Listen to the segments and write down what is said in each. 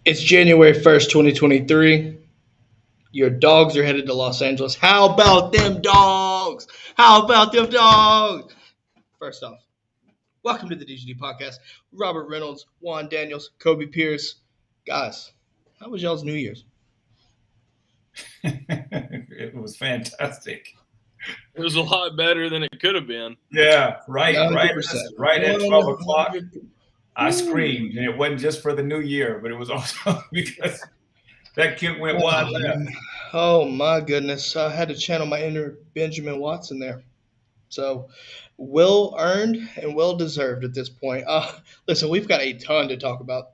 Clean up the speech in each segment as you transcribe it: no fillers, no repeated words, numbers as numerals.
It's January 1st, 2023. Your dogs are headed to Los Angeles. How about them dogs? How about them dogs? First off, welcome to the DGD podcast. Robert Reynolds, Juan Daniels, Kobe Pierce. Guys, how was y'all's New Year's? It was fantastic. It was a lot better than it could have been. Yeah, right 100%. right at 12 o'clock. 100%. I screamed, and it wasn't just for the new year, but it was also because that kid went wide left. Oh my goodness. I had to channel my inner Benjamin Watson there. So, well earned and well deserved at this point. Listen, we've got a ton to talk about.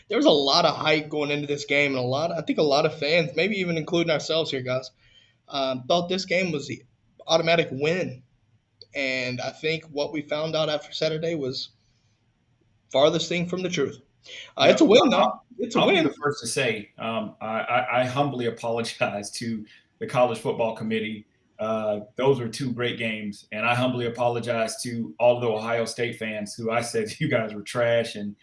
There was a lot of hype going into this game, and I think a lot of fans, maybe even including ourselves here, guys, thought this game was the automatic win. And I think what we found out after Saturday was farthest thing from the truth. It's a win, though. It's a I'll win. be the first to say I humbly apologize to the college football committee. Those were two great games, and I humbly apologize to all of the Ohio State fans who I said you guys were trash and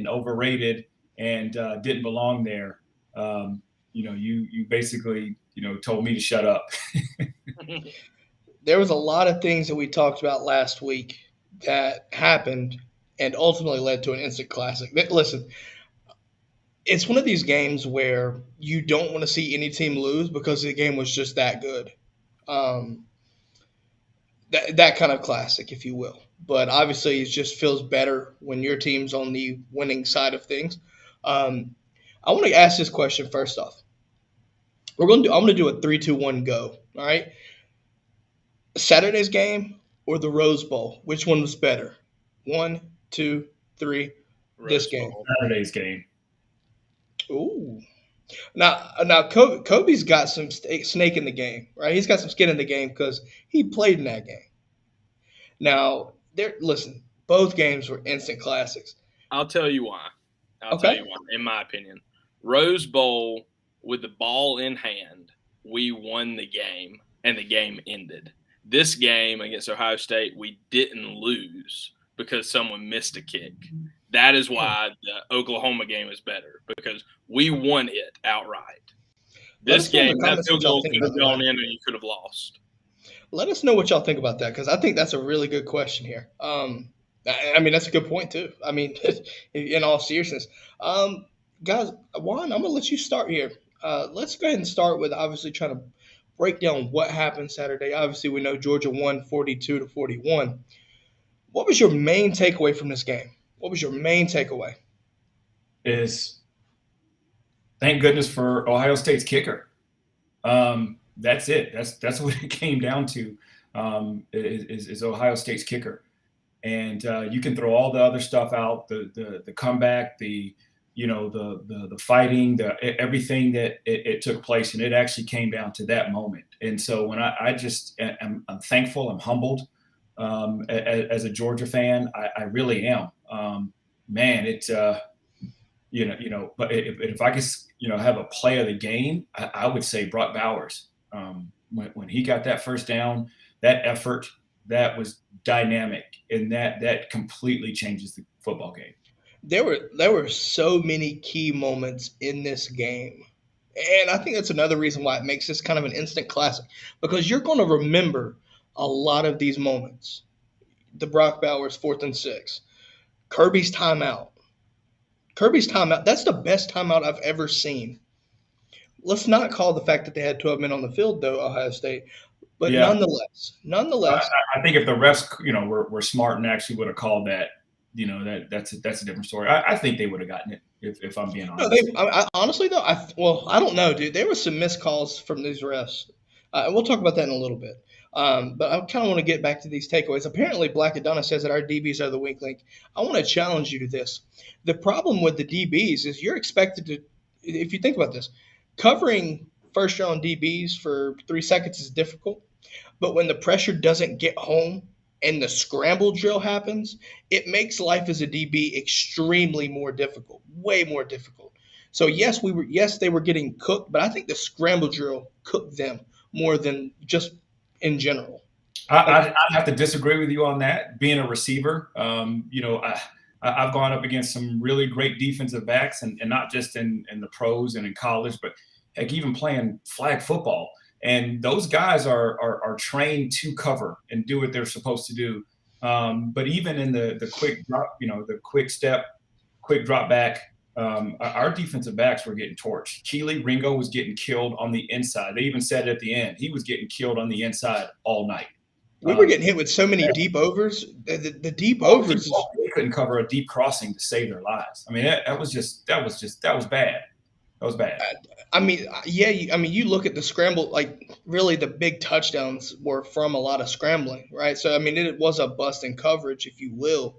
overrated and didn't belong there. You basically told me to shut up. There was a lot of things that we talked about last week that happened and ultimately led to an instant classic. Listen, it's one of these games where you don't want to see any team lose because the game was just that good. Um, that kind of classic, if you will. But obviously, it just feels better when your team's on the winning side of things. Um, I want to ask this question first off. I'm going to do a 3-2-1 go. All right. Saturday's game or the Rose Bowl? Which one was better? 1, 2, 3. This game. Saturday's game. Ooh. Now, Kobe's got some snake in the game, right? He's got some skin in the game because he played in that game. Now, listen, both games were instant classics. I'll tell you why. In my opinion. Rose Bowl, with the ball in hand, we won the game, and the game ended. This game against Ohio State, we didn't lose because someone missed a kick. That is why the Oklahoma game is better, because we won it outright. This game, that field goal could have gone in and you could have lost. Let us know what y'all think about that, because I think that's a really good question here. I mean, that's a good point, too. I mean, in all seriousness. Guys, Juan, I'm going to let you start here. Let's go ahead and start with obviously trying to break down what happened Saturday. Obviously, we know Georgia won 42-41. What was your main takeaway from this game? What was your main takeaway? Is thank goodness for Ohio State's kicker. That's it. That's what it came down to. Is Ohio State's kicker, and you can throw all the other stuff out, the comeback, the fighting, everything that it took place, and it actually came down to that moment. And so when I'm thankful, I'm humbled. As a Georgia fan, I really am. Man, it's but if I could have a play of the game, I would say Brock Bowers. When he got that first down, that effort, that was dynamic, and that completely changes the football game. There were so many key moments in this game. And I think that's another reason why it makes this kind of an instant classic, because you're going to remember a lot of these moments. The Brock Bowers 4th and 6. Kirby's timeout. That's the best timeout I've ever seen. Let's not call the fact that they had 12 men on the field, though, Ohio State. But yeah. Nonetheless. I think if the refs, were smart and actually would have called that, that's a different story. I think they would have gotten it if I'm being honest. No, honestly, though, I don't know, dude. There were some missed calls from these refs. And we'll talk about that in a little bit. But I kind of want to get back to these takeaways. Apparently, Black Adonna says that our DBs are the weak link. I want to challenge you to this. The problem with the DBs is you're expected to, if you think about this, covering first-round DBs for 3 seconds is difficult. But when the pressure doesn't get home and the scramble drill happens, it makes life as a DB extremely more difficult, way more difficult. So yes, they were getting cooked, but I think the scramble drill cooked them more than just in general. I have to disagree with you on that. Being a receiver, I've gone up against some really great defensive backs, and not just in the pros and in college, but heck, even playing flag football. And those guys are trained to cover and do what they're supposed to do. But even in the quick drop, the quick step, quick drop back, our defensive backs were getting torched. Keely Ringo was getting killed on the inside. They even said at the end, he was getting killed on the inside all night. We were getting hit with so many deep overs. The deep overs is they couldn't cover a deep crossing to save their lives. I mean, that was bad. That was bad. I mean, yeah. You look at the scramble. Like, really, the big touchdowns were from a lot of scrambling, right? So, I mean, it was a bust in coverage, if you will.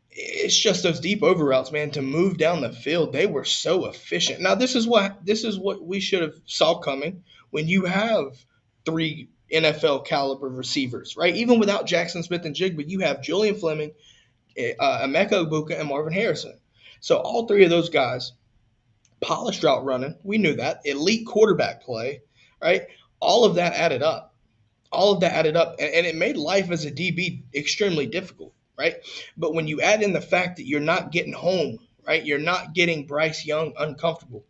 It's just those deep over routes, man. To move down the field, they were so efficient. Now, this is what we should have saw coming when you have 3 NFL caliber receivers, right? Even without Jackson Smith and Jigba, you have Julian Fleming, Emeka Egbuka, and Marvin Harrison. So all 3 of those guys, polished route running, we knew that. Elite quarterback play, right? All of that added up. And it made life as a DB extremely difficult, right? But when you add in the fact that you're not getting home, right? You're not getting Bryce Young uncomfortable.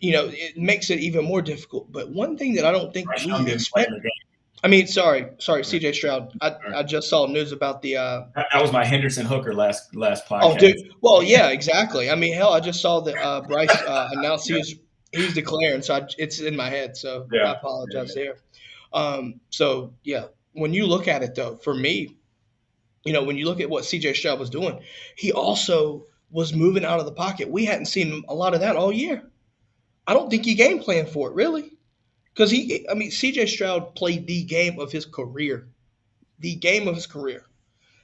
It makes it even more difficult. But one thing that I don't think we expect. I mean, sorry, C.J. Stroud. I just saw news about the. That was my Henderson Hooker last podcast. Oh, dude. Well, yeah, exactly. I mean, hell, I just saw that Bryce announced he's declaring, so it's in my head. So I apologize there. So yeah, when you look at it though, for me, when you look at what C.J. Stroud was doing, he also was moving out of the pocket. We hadn't seen a lot of that all year. I don't think he game planned for it, really. Because C.J. Stroud played the game of his career. The game of his career.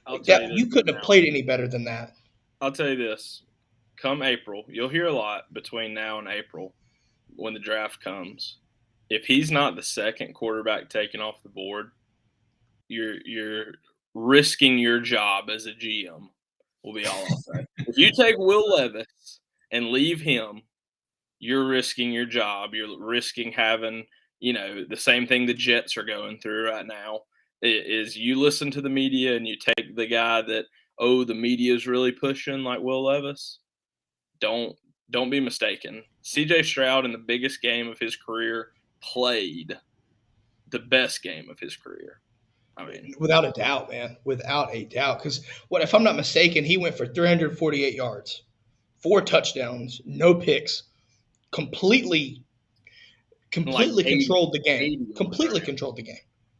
You couldn't have played any better than that. I'll tell you this. Come April, you'll hear a lot between now and April when the draft comes. If he's not the second quarterback taken off the board, you're risking your job as a GM, will be all I'll say. If you take Will Levis and leave him, you're risking your job. You're risking having, the same thing the Jets are going through right now is you listen to the media and you take the guy that, the media is really pushing like Will Levis. Don't be mistaken. C.J. Stroud in the biggest game of his career played the best game of his career. I mean, without a doubt, man, without a doubt. Because if I'm not mistaken, he went for 348 yards, 4 touchdowns, no picks. Completely like controlled the game. Completely controlled the game.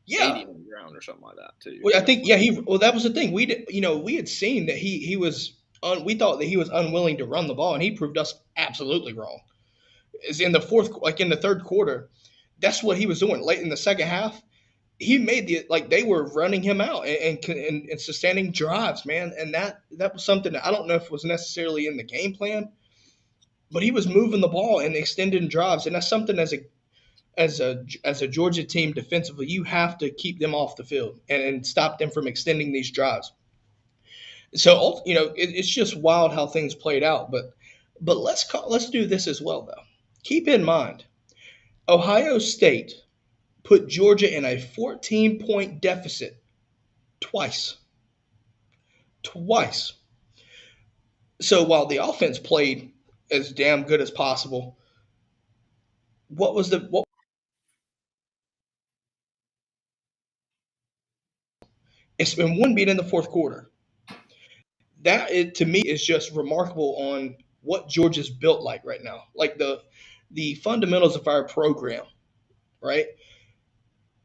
Yeah, 80 on the ground or something like that too. Well, I think that was the thing. We had seen that he was. We thought that he was unwilling to run the ball, and he proved us absolutely wrong. Is in the third quarter, that's what he was doing. Late in the second half, he made they were running him out and sustaining drives, man. And that was something that I don't know if it was necessarily in the game plan. But he was moving the ball and extending drives, and that's something as a Georgia team defensively, you have to keep them off the field and stop them from extending these drives. So it's just wild how things played out. But let's do this as well though. Keep in mind, Ohio State put Georgia in a 14-point deficit twice. So while the offense played as damn good as possible, it's been one beat in the fourth quarter. That to me is just remarkable on what Georgia's built like right now. Like the fundamentals of our program, right?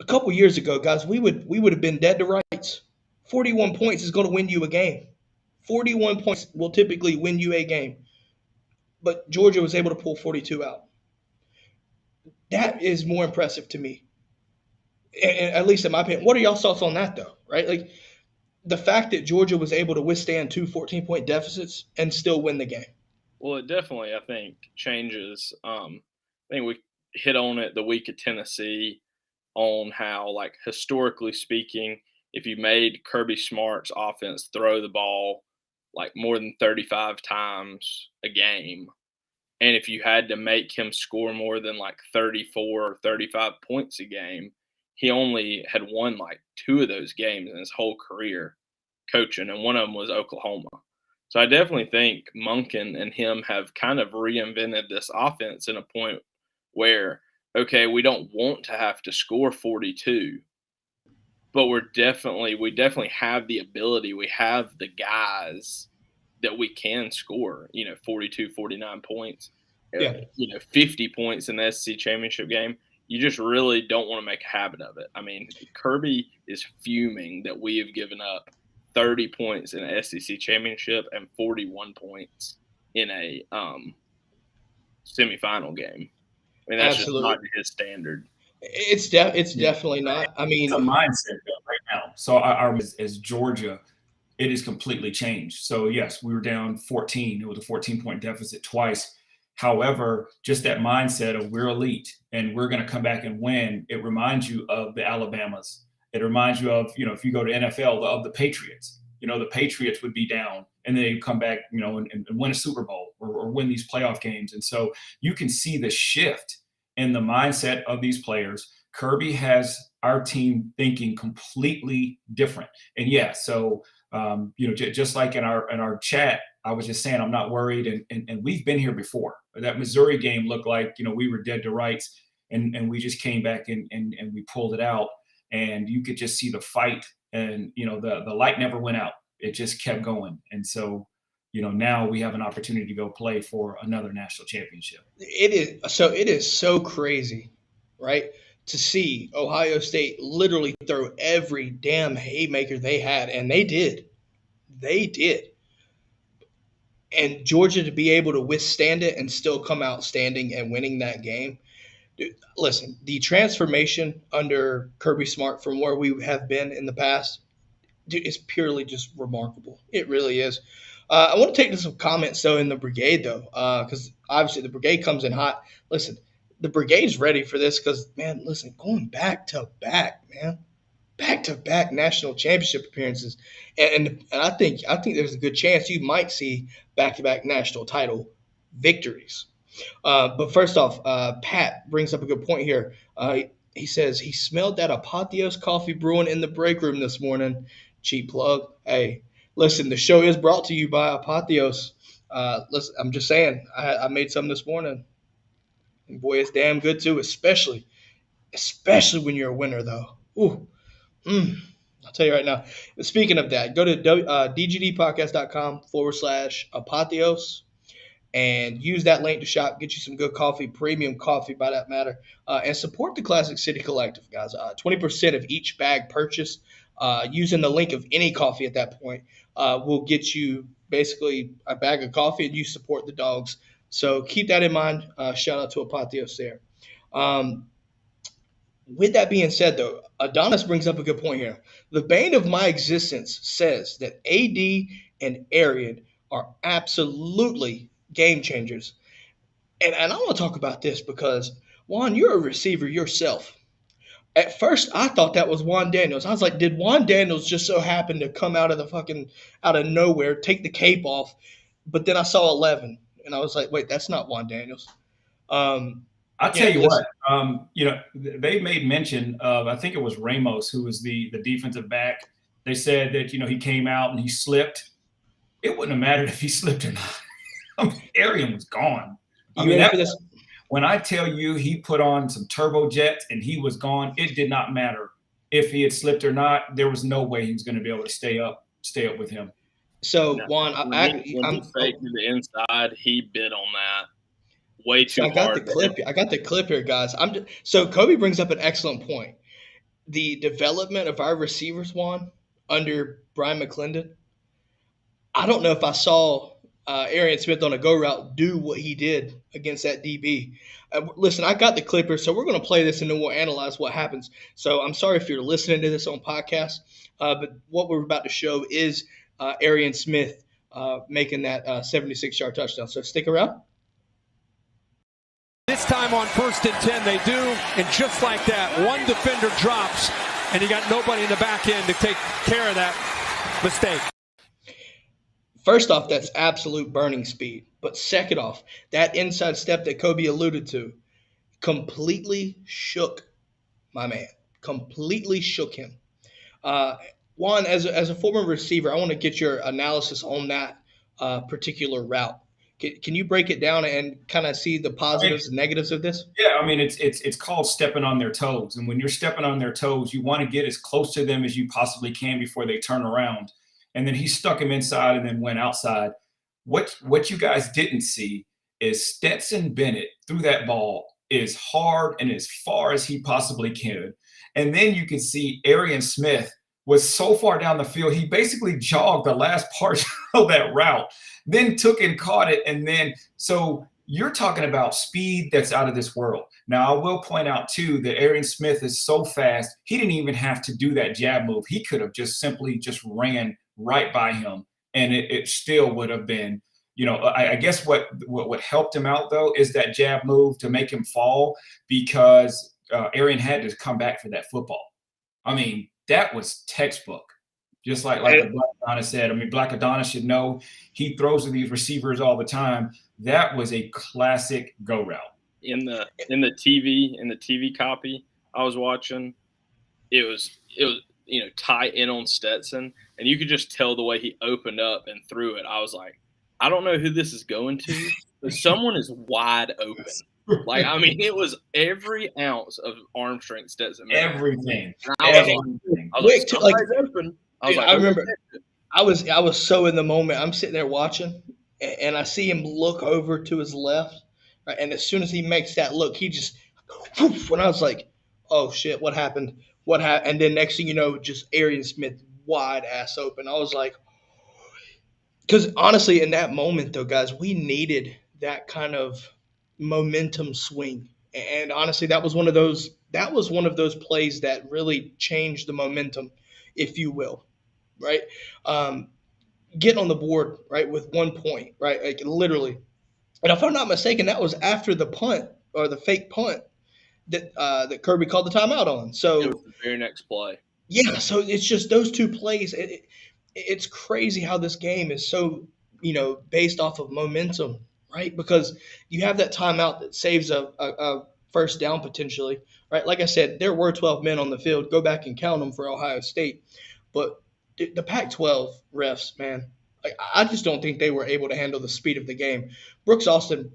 A couple years ago, guys, we would have been dead to rights. 41 points is going to win you a game. 41 points will typically win you a game. But Georgia was able to pull 42 out. That is more impressive to me, and at least in my opinion. What are y'all's thoughts on that, though? Right, like the fact that Georgia was able to withstand 2 14-point deficits and still win the game. Well, it definitely, I think, changes. I think we hit on it the week of Tennessee on how, like, historically speaking, if you made Kirby Smart's offense throw the ball like more than 35 times a game, and if you had to make him score more than like 34 or 35 points a game, he only had won like 2 of those games in his whole career. coaching, and one of them was Oklahoma. So I definitely think Monken and him have kind of reinvented this offense in a point where, okay, we don't want to have to score 42, but we definitely have the ability. We have the guys that we can score, 42, 49 points, Yeah. 50 points in the SEC championship game. You just really don't want to make a habit of it. I mean, Kirby is fuming that we have given up 30 points in an SEC championship and 41 points in a semifinal game. I mean, that's Absolutely. just not his standard. It's definitely not. I mean, it's a mindset right now. So as Georgia, it is completely changed. So yes, we were down 14. It was a 14-point deficit twice. However, just that mindset of we're elite and we're going to come back and win, it reminds you of the Alabamas. It reminds you of, if you go to NFL, of the Patriots. The Patriots would be down and then they'd come back, and win a Super Bowl or win these playoff games. And so you can see the shift in the mindset of these players. Kirby has our team thinking completely different. And yeah, so just like in our chat, I was just saying I'm not worried, and we've been here before. That Missouri game looked like we were dead to rights, and we just came back and we pulled it out, and you could just see the fight, and the light never went out. It just kept going, and so now we have an opportunity to go play for another national championship. It is so crazy, right? To see Ohio State literally throw every damn haymaker they had, and they did. And Georgia to be able to withstand it and still come out standing and winning that game. Dude, listen, the transformation under Kirby Smart from where we have been in the past, dude, is purely just remarkable. It really is. I want to take to some comments, though, in the brigade, though, because obviously the brigade comes in hot. Listen, the brigade's ready for this because, man, listen, going back to back national championship appearances, and I think there's a good chance you might see back-to-back national title victories. But first off, Pat brings up a good point here. He says he smelled that Apotheos coffee brewing in the break room this morning. Cheap plug. Hey, listen, the show is brought to you by Apotheos. Listen, I'm just saying, I made some this morning, and boy, it's damn good too. Especially when you're a winner, though. Ooh. I'll tell you right now. Speaking of that, go to dgdpodcast.com/Apotheos and use that link to shop. Get you some good coffee, premium coffee by that matter, and support the Classic City Collective, guys. 20% of each bag purchased using the link of any coffee at that point will get you basically a bag of coffee, and you support the dogs. So keep that in mind. Shout out to Apotheos there. With that being said, though, Adonis brings up a good point here. The bane of my existence says that AD and Arian are absolutely game changers. And I want to talk about this because, Juan, you're a receiver yourself. At first, I thought that was Juan Daniels. I was like, did Juan Daniels just so happen to come out of nowhere, take the cape off? But then I saw 11, and I was like, wait, that's not Juan Daniels. I'll tell you what, they made mention of, I think it was Ramos, who was the defensive back. They said that, he came out and he slipped. It wouldn't have mattered if he slipped or not. Arian was gone. When I tell you he put on some turbojets and he was gone, it did not matter if he had slipped or not. There was no way he was going to be able to stay up with him. So, Juan, when he faked to the inside, he bid on that. Way too hard. I got the clip here, guys. So Kobe brings up an excellent point. The development of our receivers, Juan, under Brian McClendon. I don't know if I saw Arian Smith on a go route do what he did against that DB. Listen, I got the clipper, so we're going to play this and then we'll analyze what happens. So I'm sorry if you're listening to this on podcast, but what we're about to show is Arian Smith making that 76-yard touchdown. So stick around. This time on 1st and 10, they do, and just like that, one defender drops, and you got nobody in the back end to take care of that mistake. First off, that's absolute burning speed. But second off, that inside step that Kobe alluded to completely shook my man. Completely shook him. Juan, as a former receiver, I want to get your analysis on that particular route. Can you break it down and kind of see the I mean, positives and negatives of this? yeah, I mean, it's called stepping on their toes. And when you're stepping on their toes, you want to get as close to them as you possibly can before they turn around. And then he stuck him inside and then went outside. What you guys didn't see is Stetson Bennett threw that ball as hard and as far as he possibly could. And then you can see Arian Smith was so far down the field, he basically jogged the last part of that route, then took and caught it. And then, so you're talking about speed that's out of this world. Now, I will point out, too, that Arian Smith is so fast, he didn't even have to do that jab move. He could have just simply just ran right by him, and it still would have been, I guess what helped him out, though, is that jab move to make him fall, because Arian had to come back for that football. I mean, that was textbook. Just like the Black Adonis said. I mean, Black Adonis should know he throws to these receivers all the time. That was a classic go route. In the TV copy I was watching, it was tight in on Stetson, and you could just tell the way he opened up and threw it. I was like, I don't know who this is going to, but someone is wide open. Like, I mean, it was every ounce of arm strength Stetson. Everything. I remember I was so in the moment. I'm sitting there watching, and I see him look over to his left, right? And as soon as he makes that look, he just when I was like, oh shit, what happened? What happened? And then next thing you know, just Arian Smith wide ass open. I was like, because honestly, in that moment though, guys, we needed that kind of momentum swing. And honestly, that was one of those plays that really changed the momentum, if you will, right? Getting on the board, right, with 1 point, right, like literally. And if I'm not mistaken, that was after the punt or the fake punt that Kirby called the timeout on. So it was the very next play. Yeah, so it's just those two plays. It's crazy how this game is so based off of momentum. Right, because you have that timeout that saves a first down potentially, right? Like I said, there were 12 men on the field. Go back and count them for Ohio State. But the Pac-12 refs, man, I just don't think they were able to handle the speed of the game. Brooks Austin,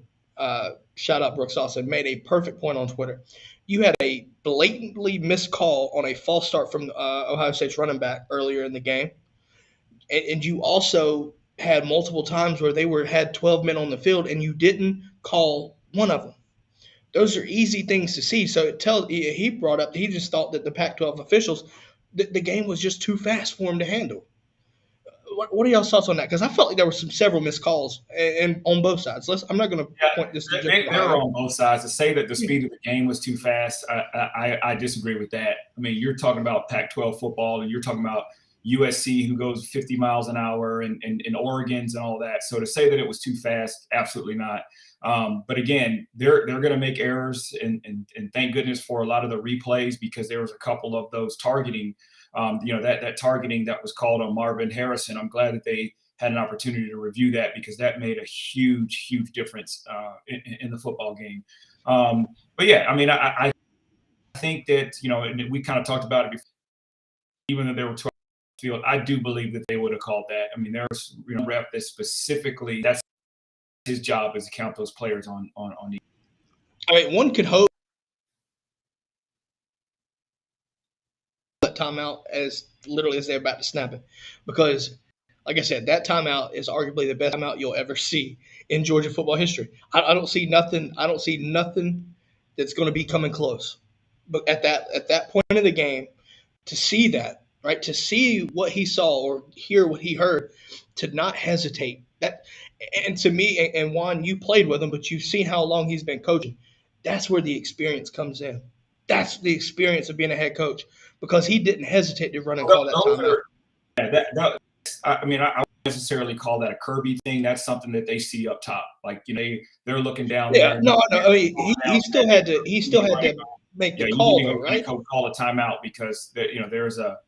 shout out Brooks Austin, made a perfect point on Twitter. You had a blatantly missed call on a false start from Ohio State's running back earlier in the game. And you also had multiple times where they had 12 men on the field and you didn't call one of them. Those are easy things to see. So he brought up, he just thought that the Pac-12 officials, the game was just too fast for him to handle. What are y'all's thoughts on that? Because I felt like there were several missed calls and on both sides. I'm not going to point this to they were on both sides. To say that the speed of the game was too fast, I disagree with that. I mean, you're talking about Pac-12 football, and you're talking about USC, who goes 50 miles an hour, and Oregon's and all that. So to say that it was too fast, absolutely not. But again, they're going to make errors, and thank goodness for a lot of the replays, because there was a couple of those targeting, that targeting that was called on Marvin Harrison. I'm glad that they had an opportunity to review that, because that made a huge, huge difference in the football game. But yeah, I mean, I think that, and we kind of talked about it before, even though there were 12 field, I do believe that they would have called that. I mean, there's rep that specifically, that's his job, is to count those players on. I mean, one could hope that timeout as literally as they're about to snap it, because, like I said, that timeout is arguably the best timeout you'll ever see in Georgia football history. I don't see nothing. I don't see nothing that's going to be coming close. But at that point in the game, to see that. Right, to see what he saw or hear what he heard, to not hesitate. That, and to me, and Juan, you played with him, but you've seen how long he's been coaching. That's where the experience comes in. That's the experience of being a head coach, because he didn't hesitate to run and call that timeout. Yeah, I mean, I wouldn't necessarily call that a Kirby thing. That's something that they see up top. Like, they're looking down. Yeah, no. I mean, he still had to make the call, though, right? Call a timeout, because there's a.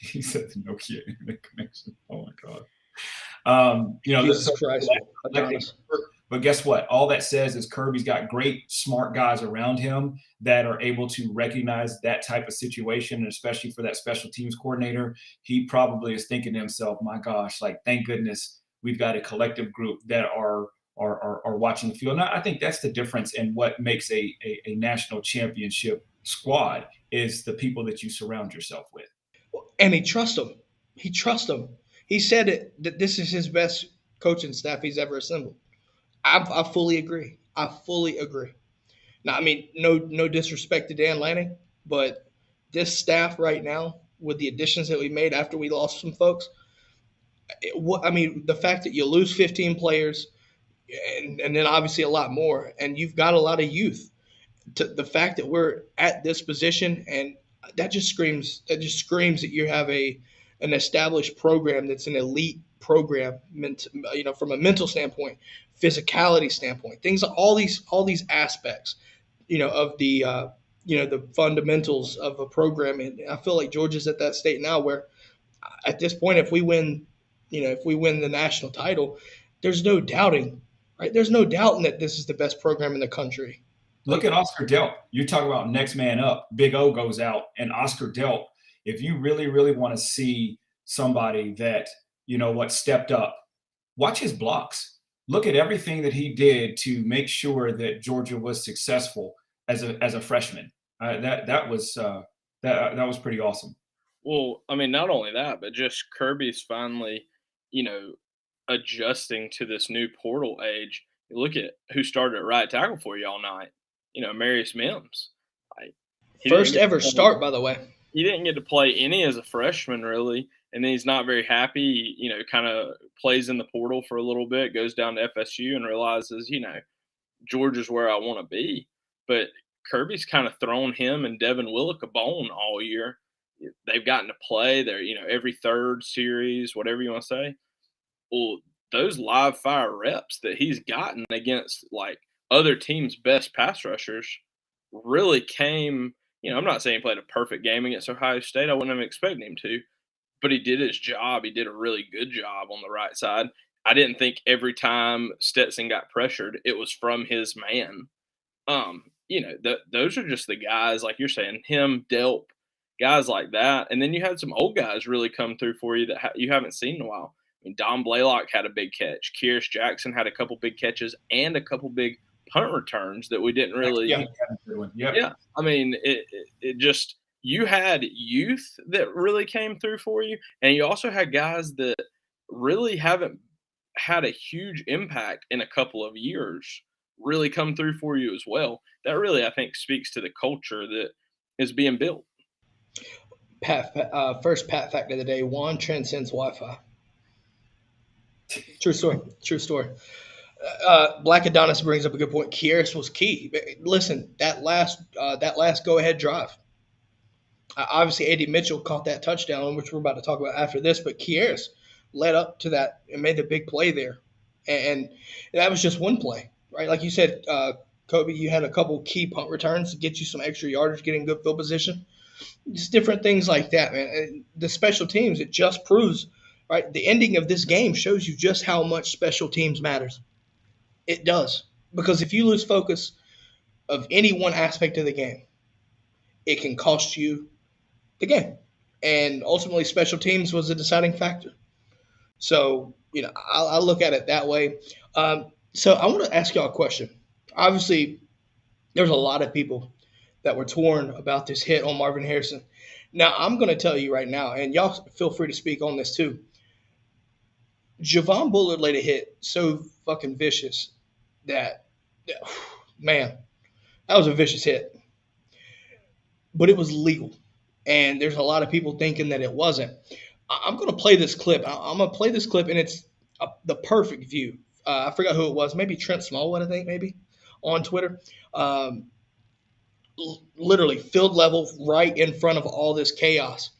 He said the Nokia internet connection. Oh my God. Jesus Christ. But guess what? All that says is Kirby's got great, smart guys around him that are able to recognize that type of situation, and especially for that special teams coordinator, he probably is thinking to himself, my gosh, like, thank goodness we've got a collective group that are watching the field. And I think that's the difference in what makes a national championship squad is the people that you surround yourself with. And he trusts them. He said it, that this is his best coaching staff he's ever assembled. I fully agree. Now, I mean, no disrespect to Dan Lanning, but this staff right now, with the additions that we made after we lost some folks, the fact that you lose 15 players and then obviously a lot more, and you've got a lot of youth, the fact that we're at this position, and that just screams that you have an established program that's an elite program, from a mental standpoint, physicality standpoint, things, all these aspects, of the fundamentals of a program. And I feel like Georgia's at that state now where at this point, if we win the national title, there's no doubting, right? There's no doubting that this is the best program in the country. Look at Oscar Delp. You talk about next man up. Big O goes out, and Oscar Delp, if you really, really want to see somebody that, stepped up, watch his blocks. Look at everything that he did to make sure that Georgia was successful as a freshman. That was pretty awesome. Well, I mean, not only that, but just Kirby's finally, adjusting to this new portal age. Look at who started at right tackle for you all night. Marius Mims. First ever start, by the way. He didn't get to play any as a freshman, really, and then he's not very happy. Kind of plays in the portal for a little bit, goes down to FSU and realizes, Georgia's where I want to be. But Kirby's kind of thrown him and Devin Willock a bone all year. They've gotten to play. They're, every third series, whatever you want to say. Well, those live fire reps that he's gotten against other teams' best pass rushers really came. I'm not saying he played a perfect game against Ohio State. I wouldn't have expected him to, but he did his job. He did a really good job on the right side. I didn't think every time Stetson got pressured, it was from his man. Those are just the guys, like you're saying, him, Delp, guys like that. And then you had some old guys really come through for you that you haven't seen in a while. I mean, Don Blaylock had a big catch. Kyrus Jackson had a couple big catches and a couple big punt returns that we didn't really. Yeah. I mean, it just, you had youth that really came through for you, and you also had guys that really haven't had a huge impact in a couple of years really come through for you as well. That really, I think, speaks to the culture that is being built. First Pat fact of the day: Juan transcends Wi-Fi. True story. Black Adonis brings up a good point. Kyrus was key. Listen, that last go-ahead drive. Obviously, A.D. Mitchell caught that touchdown, which we're about to talk about after this, but Kyrus led up to that and made the big play there. And that was just one play, right? Like you said, Kobe, you had a couple key punt returns to get you some extra yardage, getting good field position. Just different things like that, man. And the special teams, it just proves, right? The ending of this game shows you just how much special teams matters. It does. Because if you lose focus of any one aspect of the game, it can cost you the game. And ultimately, special teams was a deciding factor. So, I look at it that way. So I want to ask y'all a question. Obviously, there's a lot of people that were torn about this hit on Marvin Harrison. Now, I'm going to tell you right now, and y'all feel free to speak on this too. Javon Bullard laid a hit so fucking vicious that, man, that was a vicious hit. But it was legal. And there's a lot of people thinking that it wasn't. I'm going to play this clip. I'm going to play this clip, and it's the perfect view. I forgot who it was. Maybe Trent Smallwood, I think, maybe, on Twitter. Literally field level right in front of all this chaos.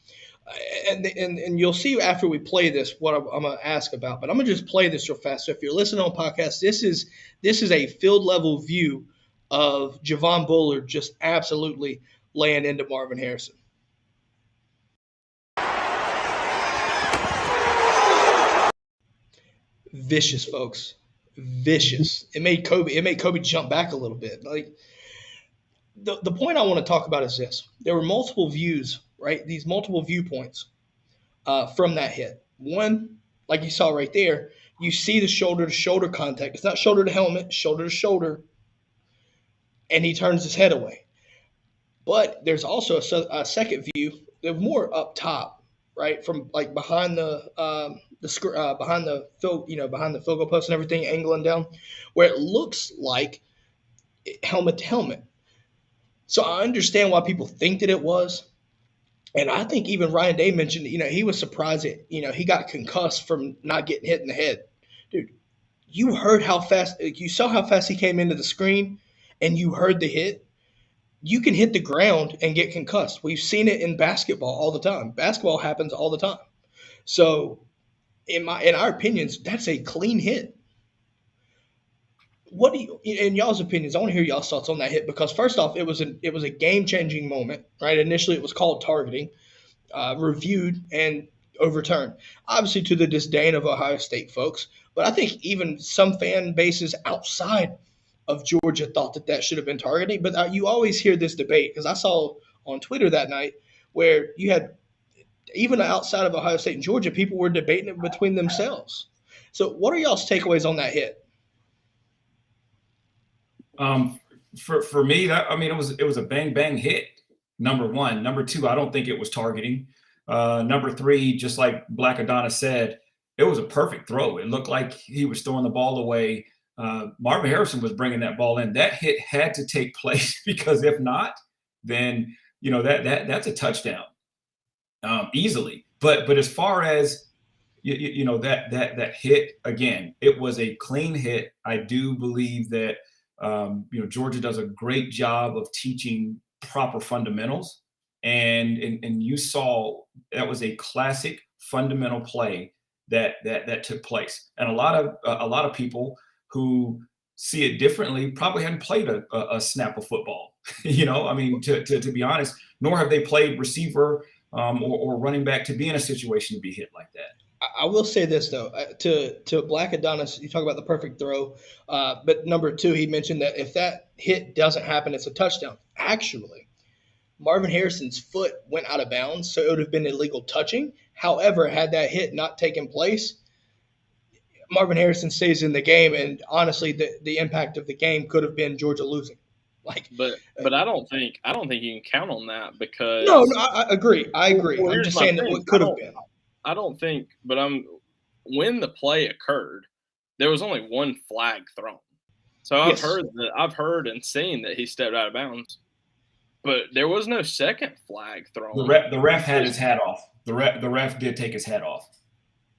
And you'll see after we play this what I'm going to ask about. But I'm going to just play this real fast. So if you're listening on podcast, this is a field level view of Javon Bullard just absolutely laying into Marvin Harrison. Vicious, folks. vicious. It made Kobe jump back a little bit. Like the point I want to talk about is this: there were multiple views, right? These multiple viewpoints from that hit. One, like you saw right there, you see the shoulder to shoulder contact. It's not shoulder to helmet, shoulder to shoulder, and he turns his head away. But there's also a second view, they're more up top, right, from like behind behind the behind the field goal post and everything, angling down, where it looks like helmet to helmet. So I understand why people think that it was, and I think even Ryan Day mentioned, he was surprised that he got concussed from not getting hit in the head, dude. You heard how fast, you saw how fast he came into the screen, and you heard the hit. You can hit the ground and get concussed. We've seen it in basketball all the time. Basketball happens all the time. So, in our opinions, that's a clean hit. What do you, in y'all's opinions? I want to hear y'all's thoughts on that hit, because first off, it was a game changing moment, right? Initially, it was called targeting, reviewed and overturned, obviously to the disdain of Ohio State folks. But I think even some fan bases outside of Georgia thought that should have been targeting. But you always hear this debate, because I saw on Twitter that night where you had, even outside of Ohio State and Georgia, people were debating it between themselves. So what are y'all's takeaways on that hit? For me, it was a bang bang hit. Number one. Number two, I don't think it was targeting. Number three, just like Black Adonis said, it was a perfect throw. It looked like he was throwing the ball away. Marvin Harrison was bringing that ball in. That hit had to take place, because if not, then that's a touchdown easily. But as far as that hit, again, it was a clean hit. I do believe that Georgia does a great job of teaching proper fundamentals, and you saw that was a classic fundamental play that took place, and a lot of people who see it differently probably hadn't played a snap of football. To be honest, nor have they played receiver or running back to be in a situation to be hit like that. I will say this, though, to Black Adonis, you talk about the perfect throw, but number two, he mentioned that if that hit doesn't happen, it's a touchdown. Actually, Marvin Harrison's foot went out of bounds, so it would have been illegal touching. However, had that hit not taken place, Marvin Harrison stays in the game, and honestly, the impact of the game could have been Georgia losing. But I don't think you can count on that, because no, I agree. Well, I'm just saying that what could have been. I don't think, but when the play occurred, there was only one flag thrown. So I've heard and seen that he stepped out of bounds, but there was no second flag thrown. The ref had his hat off. The ref did take his hat off.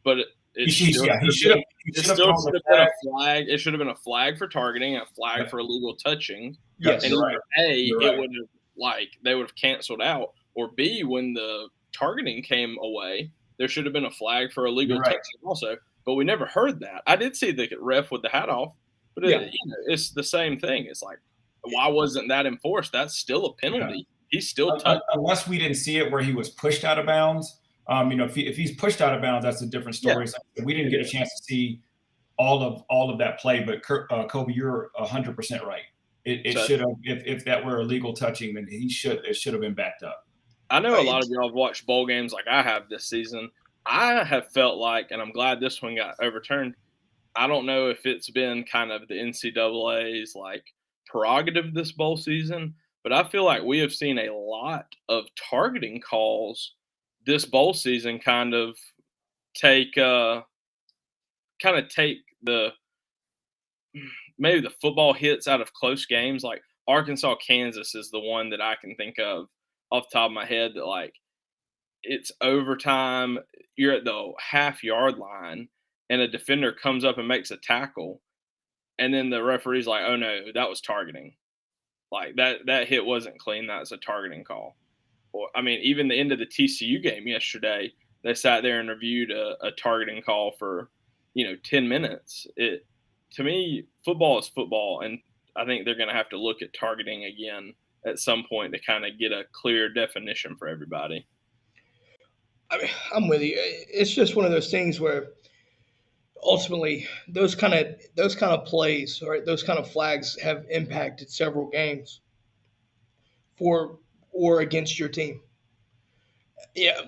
But it should have been a flag. It should have been a flag for targeting, a flag for illegal touching. Yes, and either A, it would have they would have canceled out, or B, when the targeting came away, there should have been a flag for illegal touching also. But we never heard that. I did see the ref with the hat off, but it's the same thing. It's like, why wasn't that enforced? That's still a penalty. Yeah. He's still touched. Unless we didn't see it where he was pushed out of bounds. If he's pushed out of bounds, that's a different story. Yeah. So we didn't get a chance to see all of that play. But Kobe, you're 100% right. It should have, if that were illegal touching, then it should have been backed up. I know a lot of y'all have watched bowl games like I have this season. I have felt like, and I'm glad this one got overturned, I don't know if it's been kind of the NCAA's prerogative this bowl season, but I feel like we have seen a lot of targeting calls this bowl season kind of take the maybe the football hits out of close games. Like Arkansas, Kansas is the one that I can think of off the top of my head, that it's overtime, you're at the half-yard line, and a defender comes up and makes a tackle, and then the referee's like, oh, no, that was targeting. That hit wasn't clean. That's a targeting call. Or, even the end of the TCU game yesterday, they sat there and reviewed a targeting call for, 10 minutes. To me, football is football, and I think they're going to have to look at targeting again at some point to kind of get a clear definition for everybody. I'm with you. It's just one of those things where ultimately those kind of plays, right? Those kind of flags have impacted several games for or against your team. Yeah,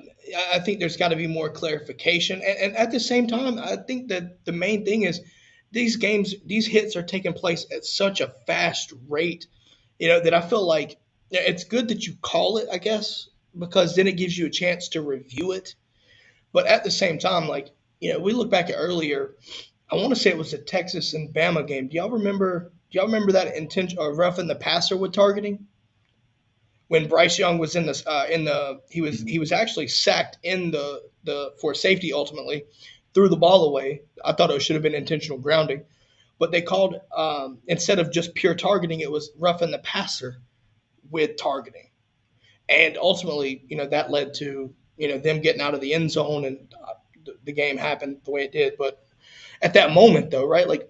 I think there's got to be more clarification, and at the same time, I think that the main thing is these hits are taking place at such a fast rate, that I feel like it's good that you call it, I guess, because then it gives you a chance to review it. But at the same time, like, we look back at earlier. I want to say it was the Texas and Bama game. Do y'all remember that intention or roughing the passer with targeting? When Bryce Young was he was actually sacked in the for safety ultimately, threw the ball away. I thought it should have been intentional grounding, but they called instead of just pure targeting, it was roughing the passer with targeting, and ultimately, that led to them getting out of the end zone, and the game happened the way it did. But at that moment, though, right, like,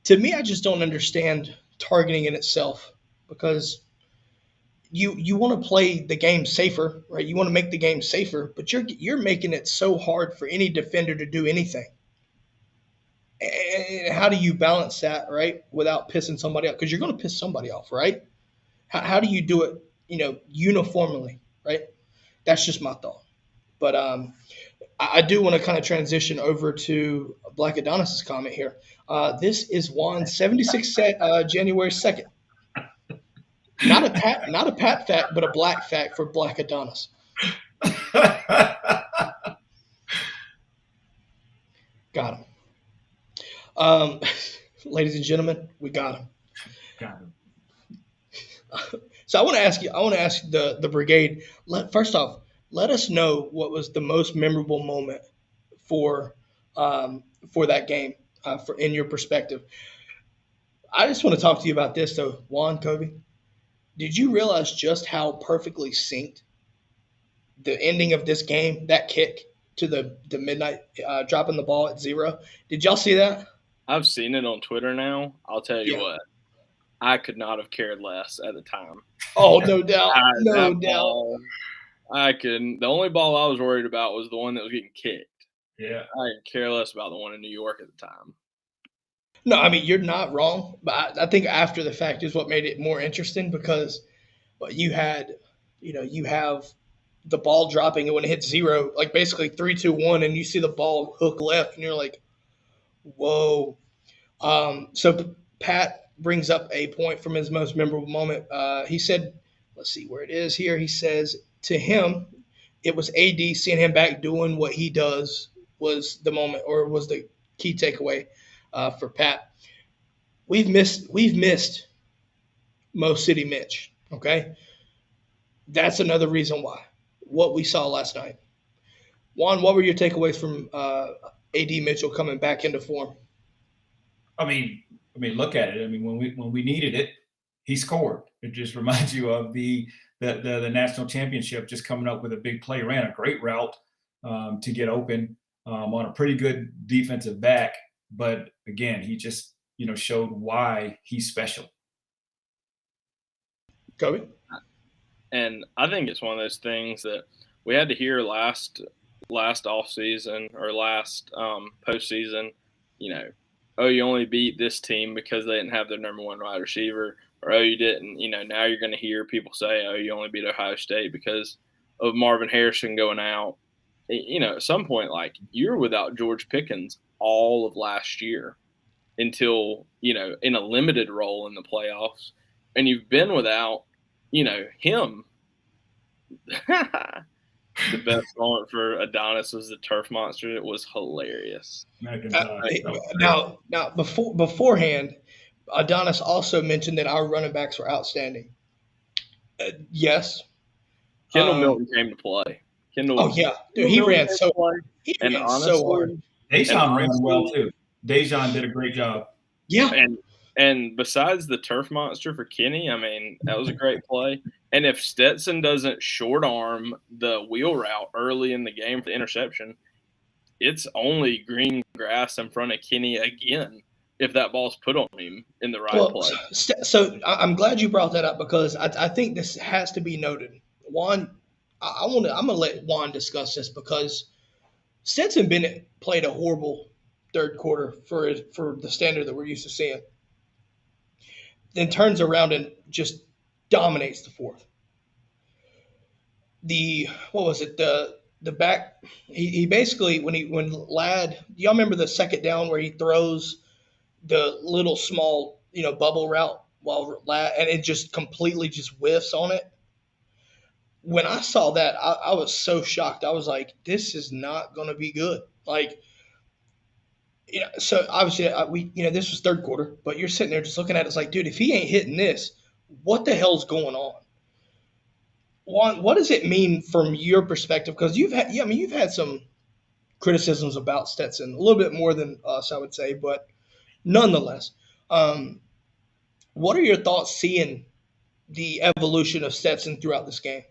to me, I just don't understand targeting in itself, because you want to play the game safer, right? You want to make the game safer, but you're making it so hard for any defender to do anything. And how do you balance that, right, without pissing somebody off? Because you're going to piss somebody off, right? How do you do it, uniformly, right? That's just my thought. But I do want to kind of transition over to Black Adonis's comment here. This is Juan's 76th January 2nd. Not a Pat fact, but a black fact for Black Adonis. Got him. Ladies and gentlemen, we got him. Got him. So I want to ask the brigade. First off, let us know what was the most memorable moment for that game, in your perspective. I just want to talk to you about this though, Juan, Kobe. Did you realize just how perfectly synced the ending of this game, that kick to the midnight, dropping the ball at 0? Did y'all see that? I've seen it on Twitter now. I'll tell you Yeah. what, I could not have cared less at the time. Oh, no doubt. No doubt. The only ball I was worried about was the one that was getting kicked. Yeah. I could care less about the one in New York at the time. No, I mean, you're not wrong, but I think after the fact is what made it more interesting, because you have the ball dropping, and when it hits 0, like basically 3, 2, 1, and you see the ball hook left, and you're like, whoa. So Pat brings up a point from his most memorable moment. He said, let's see where it is here. He says, to him, it was AD seeing him back doing what he does was the moment, or was the key takeaway for Pat. We've missed Mo City Mitch. Okay, that's another reason why. What we saw last night. Juan, what were your takeaways from AD Mitchell coming back into form? I mean, look at it. I mean, when we needed it, he scored. It just reminds you of the national championship, just coming up with a big play. Ran a great route to get open on a pretty good defensive back. But again, he just showed why he's special. Kobe? And I think it's one of those things that we had to hear last off season or last postseason. Oh, you only beat this team because they didn't have their number one wide receiver, or oh, you didn't. Now you're going to hear people say, oh, you only beat Ohio State because of Marvin Harrison going out. At some point, like, you're without George Pickens all of last year until, in a limited role in the playoffs. And you've been without, him. The best moment for Adonis was the turf monster. It was hilarious. Now, beforehand, Adonis also mentioned that our running backs were outstanding. Yes. Kendall Milton came to play. Oh yeah, dude, he ran so hard. Dejan ran well too. Dejan did a great job. Yeah, and besides the turf monster for Kenny, I mean, that was a great play. And if Stetson doesn't short arm the wheel route early in the game for the interception, it's only green grass in front of Kenny again if that ball's put on him in the right play. So I'm glad you brought that up, because I think this has to be noted. Juan, I'm gonna let Juan discuss this, because Stetson Bennett played a horrible third quarter for the standard that we're used to seeing. Then turns around and just dominates the fourth. What was it? The back he basically when Ladd, y'all remember the second down where he throws the little small, bubble route while Ladd, and it just completely just whiffs on it. When I saw that, I was so shocked. I was like, this is not going to be good. Like, so obviously this was third quarter, but you're sitting there just looking at it. It's like, dude, if he ain't hitting this, what the hell's going on? Juan, what does it mean from your perspective? Because you've had some criticisms about Stetson, a little bit more than us, I would say, but nonetheless, what are your thoughts seeing the evolution of Stetson throughout this game?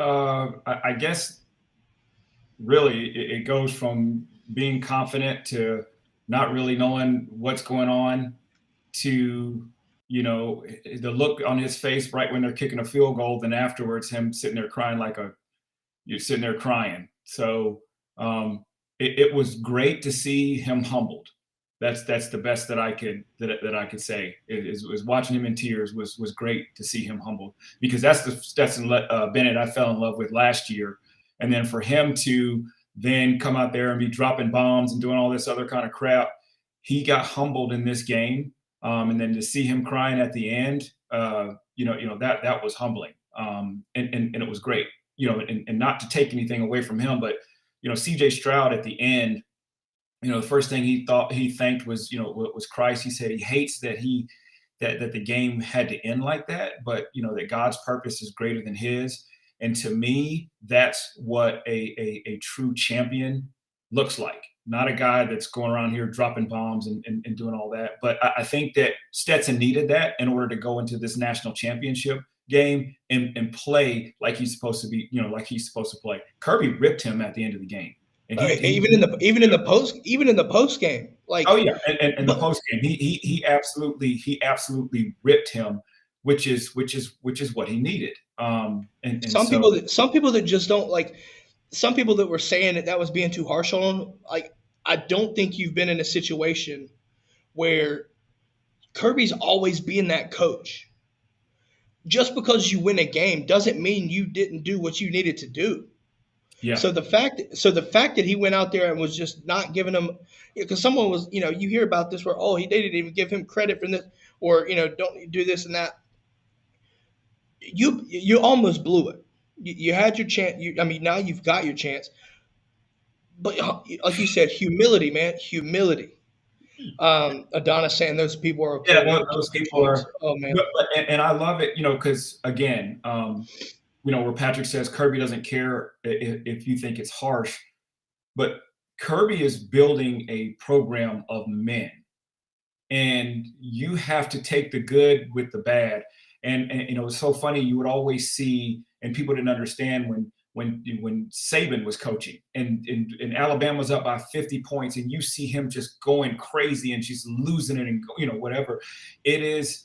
I guess really it goes from being confident to not really knowing what's going on to, the look on his face right when they're kicking a field goal, then afterwards him sitting there crying you're sitting there crying. So it was great to see him humbled. That's the best that I could say. Is watching him in tears was great to see him humbled, because that's the Stetson Bennett I fell in love with last year, and then for him to then come out there and be dropping bombs and doing all this other kind of crap, he got humbled in this game, and then to see him crying at the end, that was humbling, and it was great, and not to take anything away from him, but C.J. Stroud at the end. The first thing he thanked was Christ. He said he hates that that the game had to end like that, but that God's purpose is greater than his. And to me, that's what a true champion looks like. Not a guy that's going around here dropping bombs and doing all that. But I think that Stetson needed that in order to go into this national championship game and play like he's supposed to be, like he's supposed to play. Kirby ripped him at the end of the game. And even in the post game, like, oh yeah, and the post game, he absolutely ripped him, which is what he needed. And some people that just don't like, some people that were saying that was being too harsh on him. Like, I don't think you've been in a situation where Kirby's always being that coach. Just because you win a game doesn't mean you didn't do what you needed to do. Yeah. So the fact that he went out there and was just not giving him, because someone was, you hear about this where, they didn't even give him credit for this, or don't do this and that. You almost blew it. You had your chance. Now you've got your chance. But like you said, humility, man, humility. Adonis saying those people are. Yeah, those people are. Oh man. And I love it, because again. Where Patrick says Kirby doesn't care if you think it's harsh, but Kirby is building a program of men, and you have to take the good with the bad. And it's so funny. You would always see, and people didn't understand when Saban was coaching, and Alabama was up by 50 points, and you see him just going crazy and she's losing it, and whatever it is.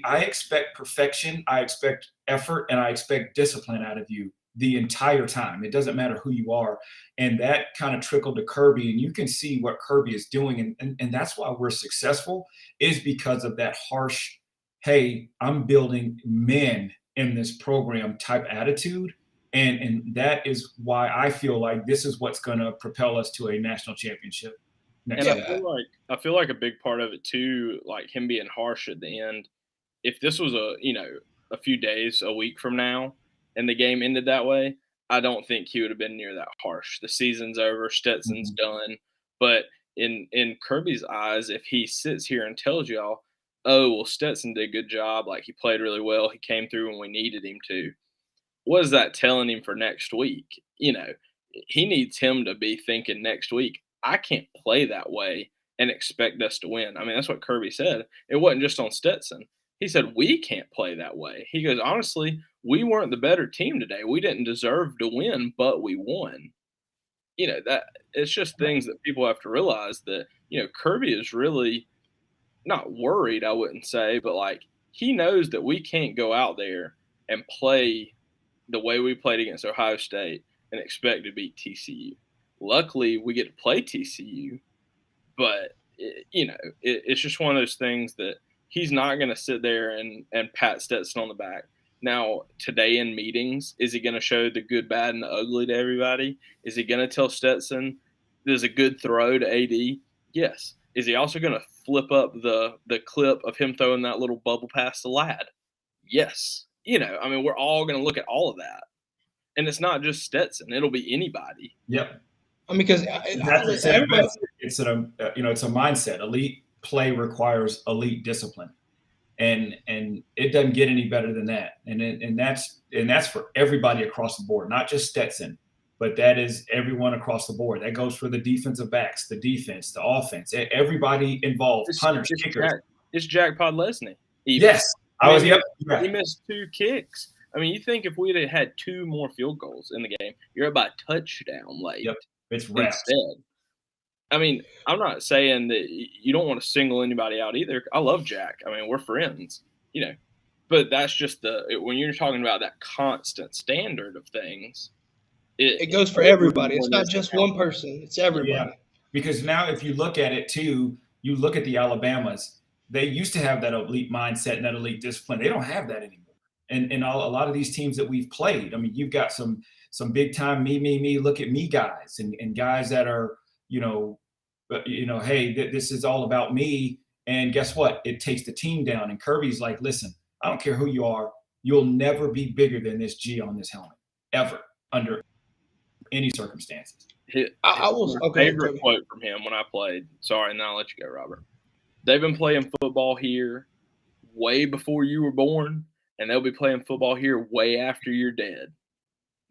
I expect perfection, I expect effort, and I expect discipline out of you the entire time. It doesn't matter who you are. And that kind of trickled to Kirby, and you can see what Kirby is doing. And that's why we're successful, is because of that harsh, hey, I'm building men in this program type attitude. And that is why I feel like this is what's going to propel us to a national championship next year. I feel like a big part of it too, like him being harsh at the end. If this was a few days, a week from now, and the game ended that way, I don't think he would have been near that harsh. The season's over, Stetson's done. But in Kirby's eyes, if he sits here and tells y'all, oh, well, Stetson did a good job, like he played really well, he came through when we needed him to, what is that telling him for next week? He needs him to be thinking next week, I can't play that way and expect us to win. That's what Kirby said. It wasn't just on Stetson. He said, we can't play that way. He goes, honestly, we weren't the better team today. We didn't deserve to win, but we won. That it's just things that people have to realize that, Kirby is really not worried, I wouldn't say, but like he knows that we can't go out there and play the way we played against Ohio State and expect to beat TCU. Luckily, we get to play TCU, but it's just one of those things that he's not going to sit there and pat Stetson on the back. Now, today in meetings, is he going to show the good, bad, and the ugly to everybody? Is he going to tell Stetson there's a good throw to AD? Yes. Is he also going to flip up the clip of him throwing that little bubble pass to Ladd? Yes. We're all going to look at all of that. And it's not just Stetson. It'll be anybody. Yep. Because it's a mindset. Elite play requires elite discipline. And it doesn't get any better than that. And that's for everybody across the board, not just Stetson, but that is everyone across the board. That goes for the defensive backs, the defense, the offense, everybody involved, punters, kickers. It's Jack Podlesny. Yes. He missed 2 kicks. You think if we'd have had 2 more field goals in the game, you're about touchdown late. Yep. It's wrapped. Instead. I'm not saying that you don't want to single anybody out either. I love Jack. We're friends, but that's just when you're talking about that constant standard of things, it goes for everybody. It's not just one person. It's everybody. Yeah. Because now if you look at it too, you look at the Alabamas, they used to have that elite mindset and that elite discipline. They don't have that anymore. And a lot of these teams that we've played, you've got some big time me, look at me guys and guys that are, hey, this is all about me. And guess what? It takes the team down. And Kirby's like, listen, I don't care who you are. You'll never be bigger than this G on this helmet, ever, under any circumstances. My favorite quote from him when I played. Sorry, and then I'll let you go, Robert. They've been playing football here way before you were born, and they'll be playing football here way after you're dead.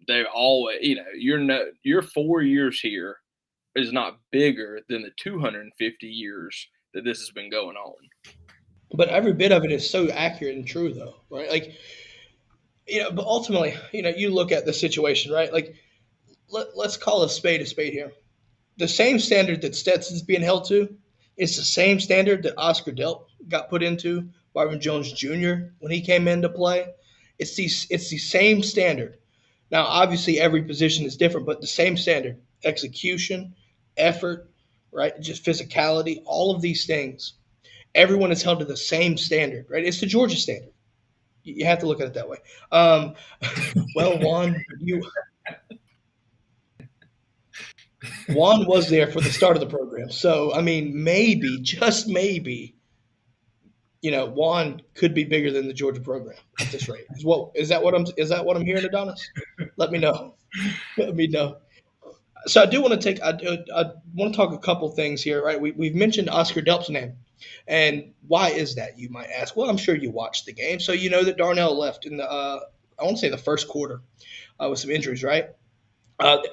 They always, your 4 years here is not bigger than the 250 years that this has been going on. But every bit of it is so accurate and true, though, right? But ultimately, you look at the situation, right? Let's call a spade here. The same standard that Stetson's being held to is the same standard that Oscar Delp got put into, Marvin Jones Jr. when he came into play. It's the same standard. Now, obviously, every position is different, but the same standard: execution, effort, right? Just physicality, all of these things. Everyone is held to the same standard, right? It's the Georgia standard. You have to look at it that way. Well, Juan was there for the start of the program. So, maybe, just maybe, Juan could be bigger than the Georgia program at this rate. Is that what I'm hearing, Adonis? Let me know. Let me know. So I want to talk a couple things here, right? We've mentioned Oscar Delp's name. And why is that, you might ask? Well, I'm sure you watched the game. So you know that Darnell left in I want to say the first quarter with some injuries, right?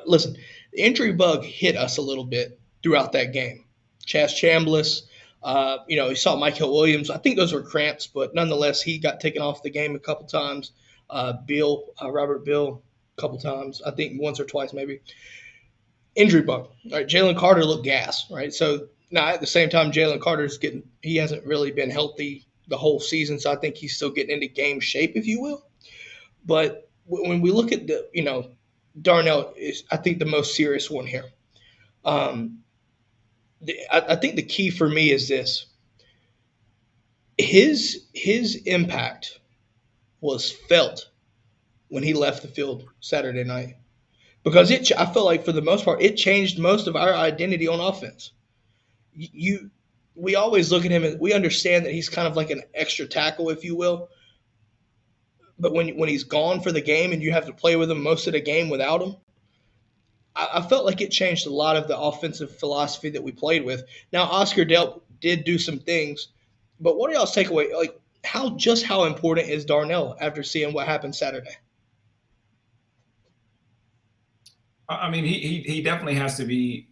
Listen, the injury bug hit us a little bit throughout that game. Chaz Chambliss, you saw Michael Williams. I think those were cramps, but nonetheless, he got taken off the game a couple times. Robert Bill, a couple times. I think once or twice maybe. Injury bug. All right, Jalen Carter looked gas, right? So now at the same time, Jalen Carter's he hasn't really been healthy the whole season, so I think he's still getting into game shape, if you will. But when we look at Darnell is, I think, the most serious one here. I think the key for me is this. His impact was felt when he left the field Saturday night. Because I felt like for the most part, it changed most of our identity on offense. We always look at him and we understand that he's kind of like an extra tackle, if you will. But when he's gone for the game and you have to play with him most of the game without him, I felt like it changed a lot of the offensive philosophy that we played with. Now, Oscar Delp did do some things, but what are y'all's takeaway? Like, how important is Darnell after seeing what happened Saturday? He definitely has to be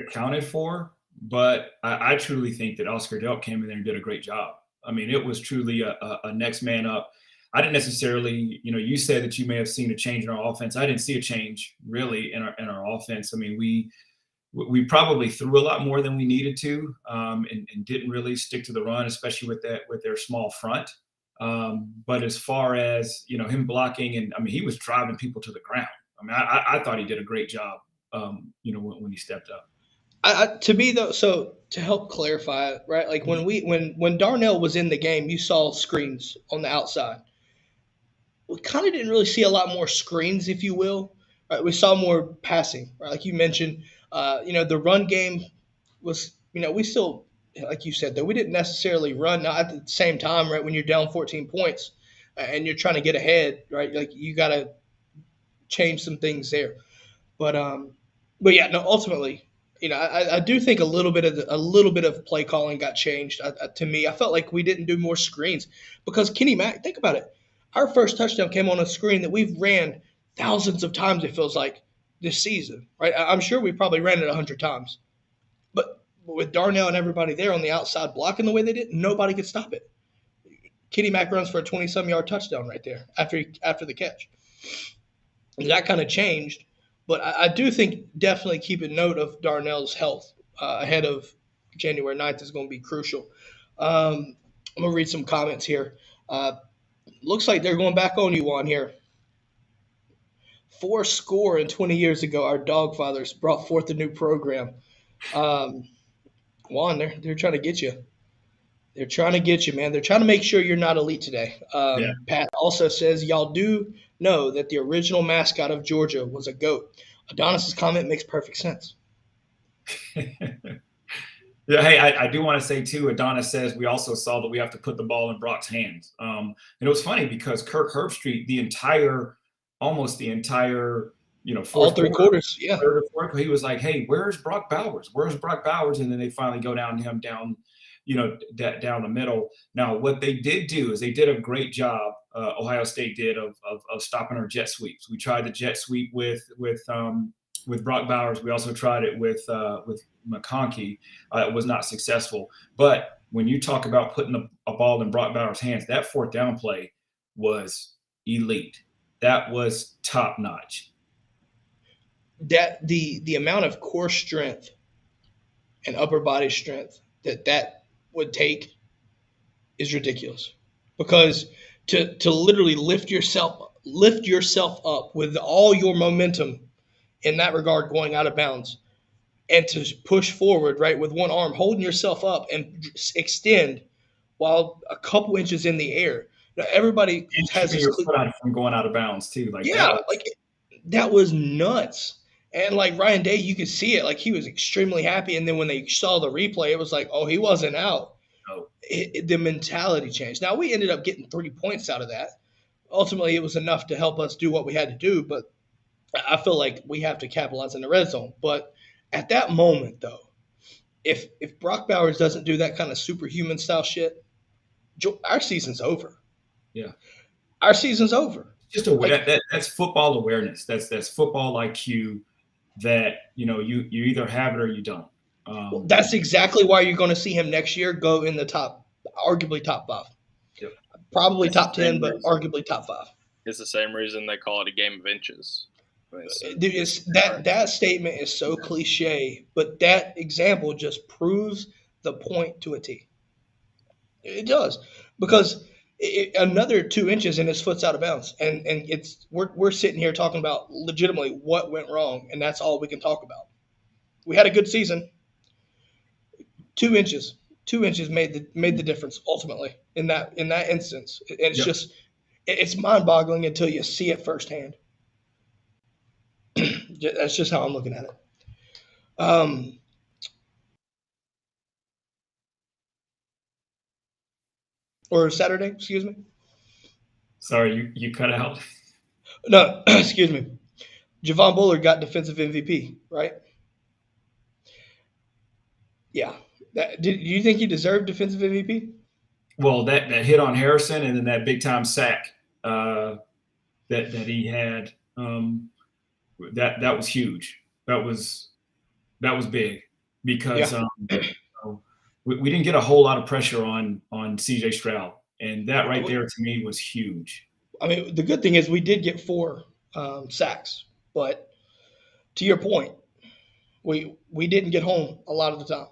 accounted for, but I truly think that Oscar Delp came in there and did a great job. It was truly a next man up. I didn't necessarily, you said that you may have seen a change in our offense. I didn't see a change really in our offense. We probably threw a lot more than we needed to, and didn't really stick to the run, especially with their small front. But as far as him blocking, and he was driving people to the ground. I thought he did a great job when he stepped up. To me though, so to help clarify it, right? Like when Darnell was in the game, you saw screens on the outside. We kind of didn't really see a lot more screens, if you will. Right? We saw more passing, right? Like you mentioned, the run game was, we still, like you said, though, we didn't necessarily run. Now, at the same time, right, when you're down 14 points and you're trying to get ahead, right, like you got to change some things there. But yeah, no, ultimately, I do think a little bit of play calling got changed. To me, I felt like we didn't do more screens because Kenny Mack. Think about it. Our first touchdown came on a screen that we've ran thousands of times. It feels like this season, right? I'm sure we probably ran it 100 times, but with Darnell and everybody there on the outside blocking the way they did, nobody could stop it. Kenny Mack runs for a 20-some yard touchdown right there after the catch. And that kind of changed. But I do think definitely keeping note of Darnell's health ahead of January 9th is going to be crucial. I'm going to read some comments here. Looks like they're going back on you, Juan, here. 20 years ago, our Dogfathers brought forth a new program. Juan, they're trying to get you. They're trying to get you, man. They're trying to make sure you're not elite today. Pat also says, y'all do know that the original mascot of Georgia was a goat. Adonis's comment makes perfect sense. Yeah, hey, I do want to say, too, Adonis says we also saw that we have to put the ball in Brock's hands. And it was funny because Kirk Herbstreit, almost the entire, all three quarters, yeah. Third or fourth, he was like, hey, where's Brock Bowers? Where's Brock Bowers? And then they finally go down to him down the middle. Now, what they did do is they did a great job, Ohio State did, of stopping our jet sweeps. We tried the jet sweep with Brock Bowers. We also tried it with McConkey. It was not successful. But when you talk about putting a ball in Brock Bowers' hands, that fourth down play was elite. That was top notch. That the amount of core strength and upper body strength that would take is ridiculous, because to literally lift yourself up with all your momentum in that regard going out of bounds, and to push forward, right, with one arm holding yourself up and extend while a couple inches in the air. Now, everybody has this foot on from going out of bounds too. That was nuts. And like Ryan Day, you could see it. Like, he was extremely happy. And then when they saw the replay, it was like, oh, he wasn't out. No. The mentality changed. Now, we ended up getting 3 points out of that. Ultimately, it was enough to help us do what we had to do. But I feel like we have to capitalize in the red zone. But at that moment, though, if Brock Bowers doesn't do that kind of superhuman style shit, our season's over. Yeah. Our season's over. Just that's football awareness. That's football IQ. That you either have it or you don't. Well, that's exactly why you're going to see him next year go in the arguably top 5. Yep. Probably top 10, but arguably top 5. It's the same reason they call it a game of inches. Dude, that statement is so cliche, but that example just proves the point to a T. It does, because another 2 inches and his foot's out of bounds, and we're sitting here talking about legitimately what went wrong, and that's all we can talk about. We had a good season. 2 inches made the difference ultimately in that instance. And it's it's mind-boggling until you see it firsthand. That's just how I'm looking at it. Or Saturday, excuse me. Sorry, you cut out. No, excuse me. Javon Bullard got defensive MVP, right? Yeah. Do you think he deserved defensive MVP? Well, that hit on Harrison and then that big time sack that he had, that was huge. That was big because we didn't get a whole lot of pressure on C.J. Stroud, and that right there to me was huge. I mean, the good thing is we did get 4 sacks, but to your point, we didn't get home a lot of the time.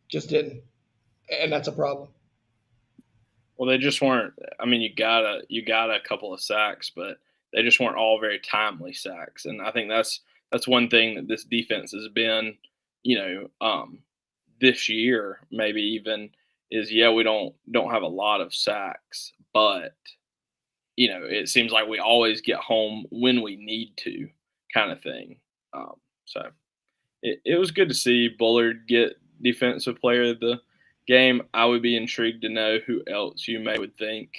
Just didn't, and that's a problem. Well, they just weren't. I mean, you got a couple of sacks, but they just weren't all very timely sacks, and I think that's That's one thing that this defense has been, this year maybe even is, we don't have a lot of sacks, but it seems like we always get home when we need to, kind of thing. So it was good to see Bullard get Defensive Player of the Game. I would be intrigued to know who else you may would think.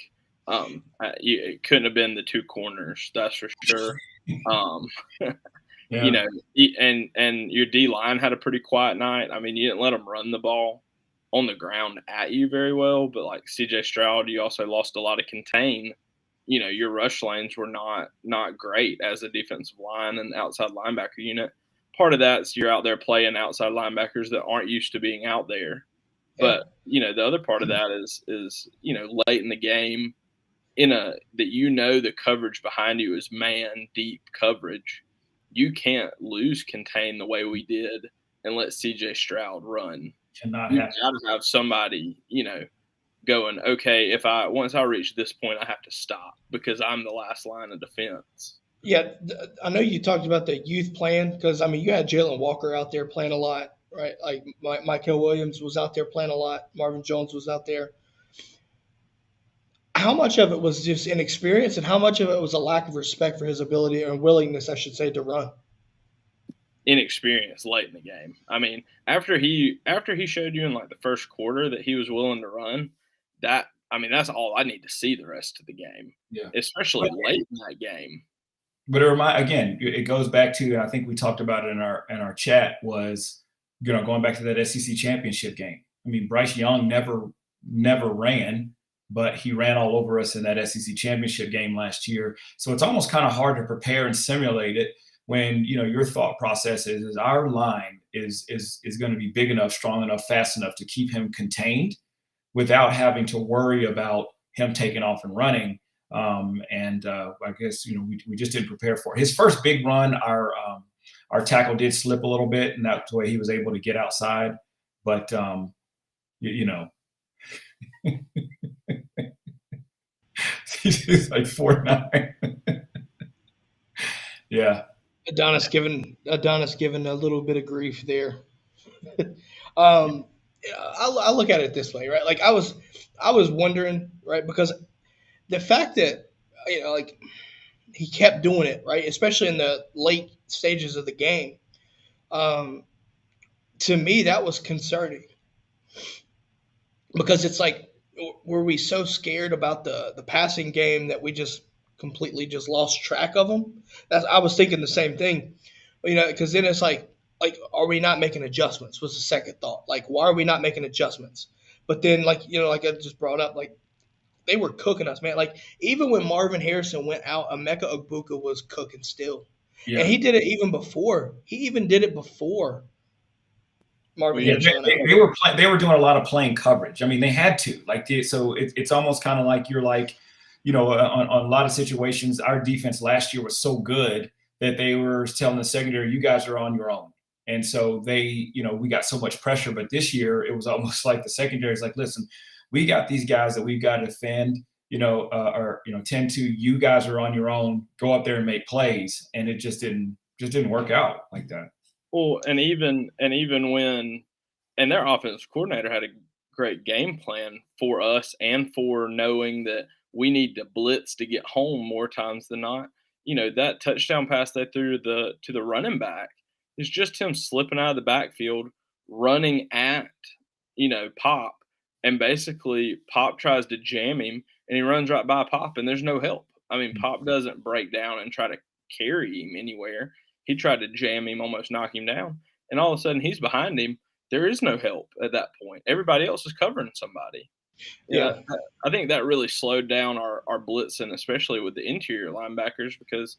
It couldn't have been the two corners, that's for sure. Yeah. And your D line had a pretty quiet night. I mean, you didn't let them run the ball on the ground at you very well, but like CJ Stroud, you also lost a lot of contain. Your rush lanes were not great as a defensive line and outside linebacker unit. Part of that's you're out there playing outside linebackers that aren't used to being out there. But, the other part of that is late in the game that the coverage behind you is man deep coverage. You can't lose contain the way we did and let CJ Stroud run. You got to have somebody, going, okay, once I reach this point, I have to stop because I'm the last line of defense. Yeah, I know you talked about the youth playing because, you had Jalen Walker out there playing a lot, right? Like Michael Williams was out there playing a lot. Marvin Jones was out there. How much of it was just inexperience and how much of it was a lack of respect for his ability or willingness, I should say, to run? Inexperience late in the game. I mean, after he showed you in like the first quarter that he was willing to run, that's all I need to see the rest of the game. Yeah. Especially late in that game. But it goes back to, I think we talked about it in our chat, was going back to that SEC championship game. I mean, Bryce Young never ran, but he ran all over us in that SEC championship game last year. So it's almost kind of hard to prepare and simulate it when your thought process is our line is going to be big enough, strong enough, fast enough to keep him contained without having to worry about him taking off and running. I guess we just didn't prepare for it. His first big run, our tackle did slip a little bit, and that's the way he was able to get outside. But he's like 4'9". Yeah. Adonis giving a little bit of grief there. I look at it this way, right? Like I was wondering, right, because the fact that he kept doing it, right, especially in the late stages of the game, to me that was concerning because it's like, were we so scared about the passing game that we just completely just lost track of them? I was thinking the same thing, because then it's like, are we not making adjustments? Was the second thought. Like, why are we not making adjustments? But then, like I just brought up, like, they were cooking us, man. Like, even when Marvin Harrison went out, Emeka Egbuka was cooking still. Yeah. And he did it even before. He even did it before Marvin Harrison. They were doing a lot of playing coverage. I mean, they had to. So it's almost kind of like you're like, on a lot of situations, our defense last year was so good that they were telling the secondary, you guys are on your own. And so we got so much pressure. But this year, it was almost like the secondary is like, listen, we got these guys that we've got to defend, or tend to. You guys are on your own. Go up there and make plays, and it just didn't work out like that. Well, and even when their offensive coordinator had a great game plan for us and for knowing that we need to blitz to get home more times than not. That touchdown pass they threw to the running back is just him slipping out of the backfield, running at, Pop. And basically Pop tries to jam him and he runs right by Pop and there's no help. I mean, Pop doesn't break down and try to carry him anywhere. He tried to jam him, almost knock him down. And all of a sudden he's behind him. There is no help at that point. Everybody else is covering somebody. Yeah, I think that really slowed down our blitzing, especially with the interior linebackers, because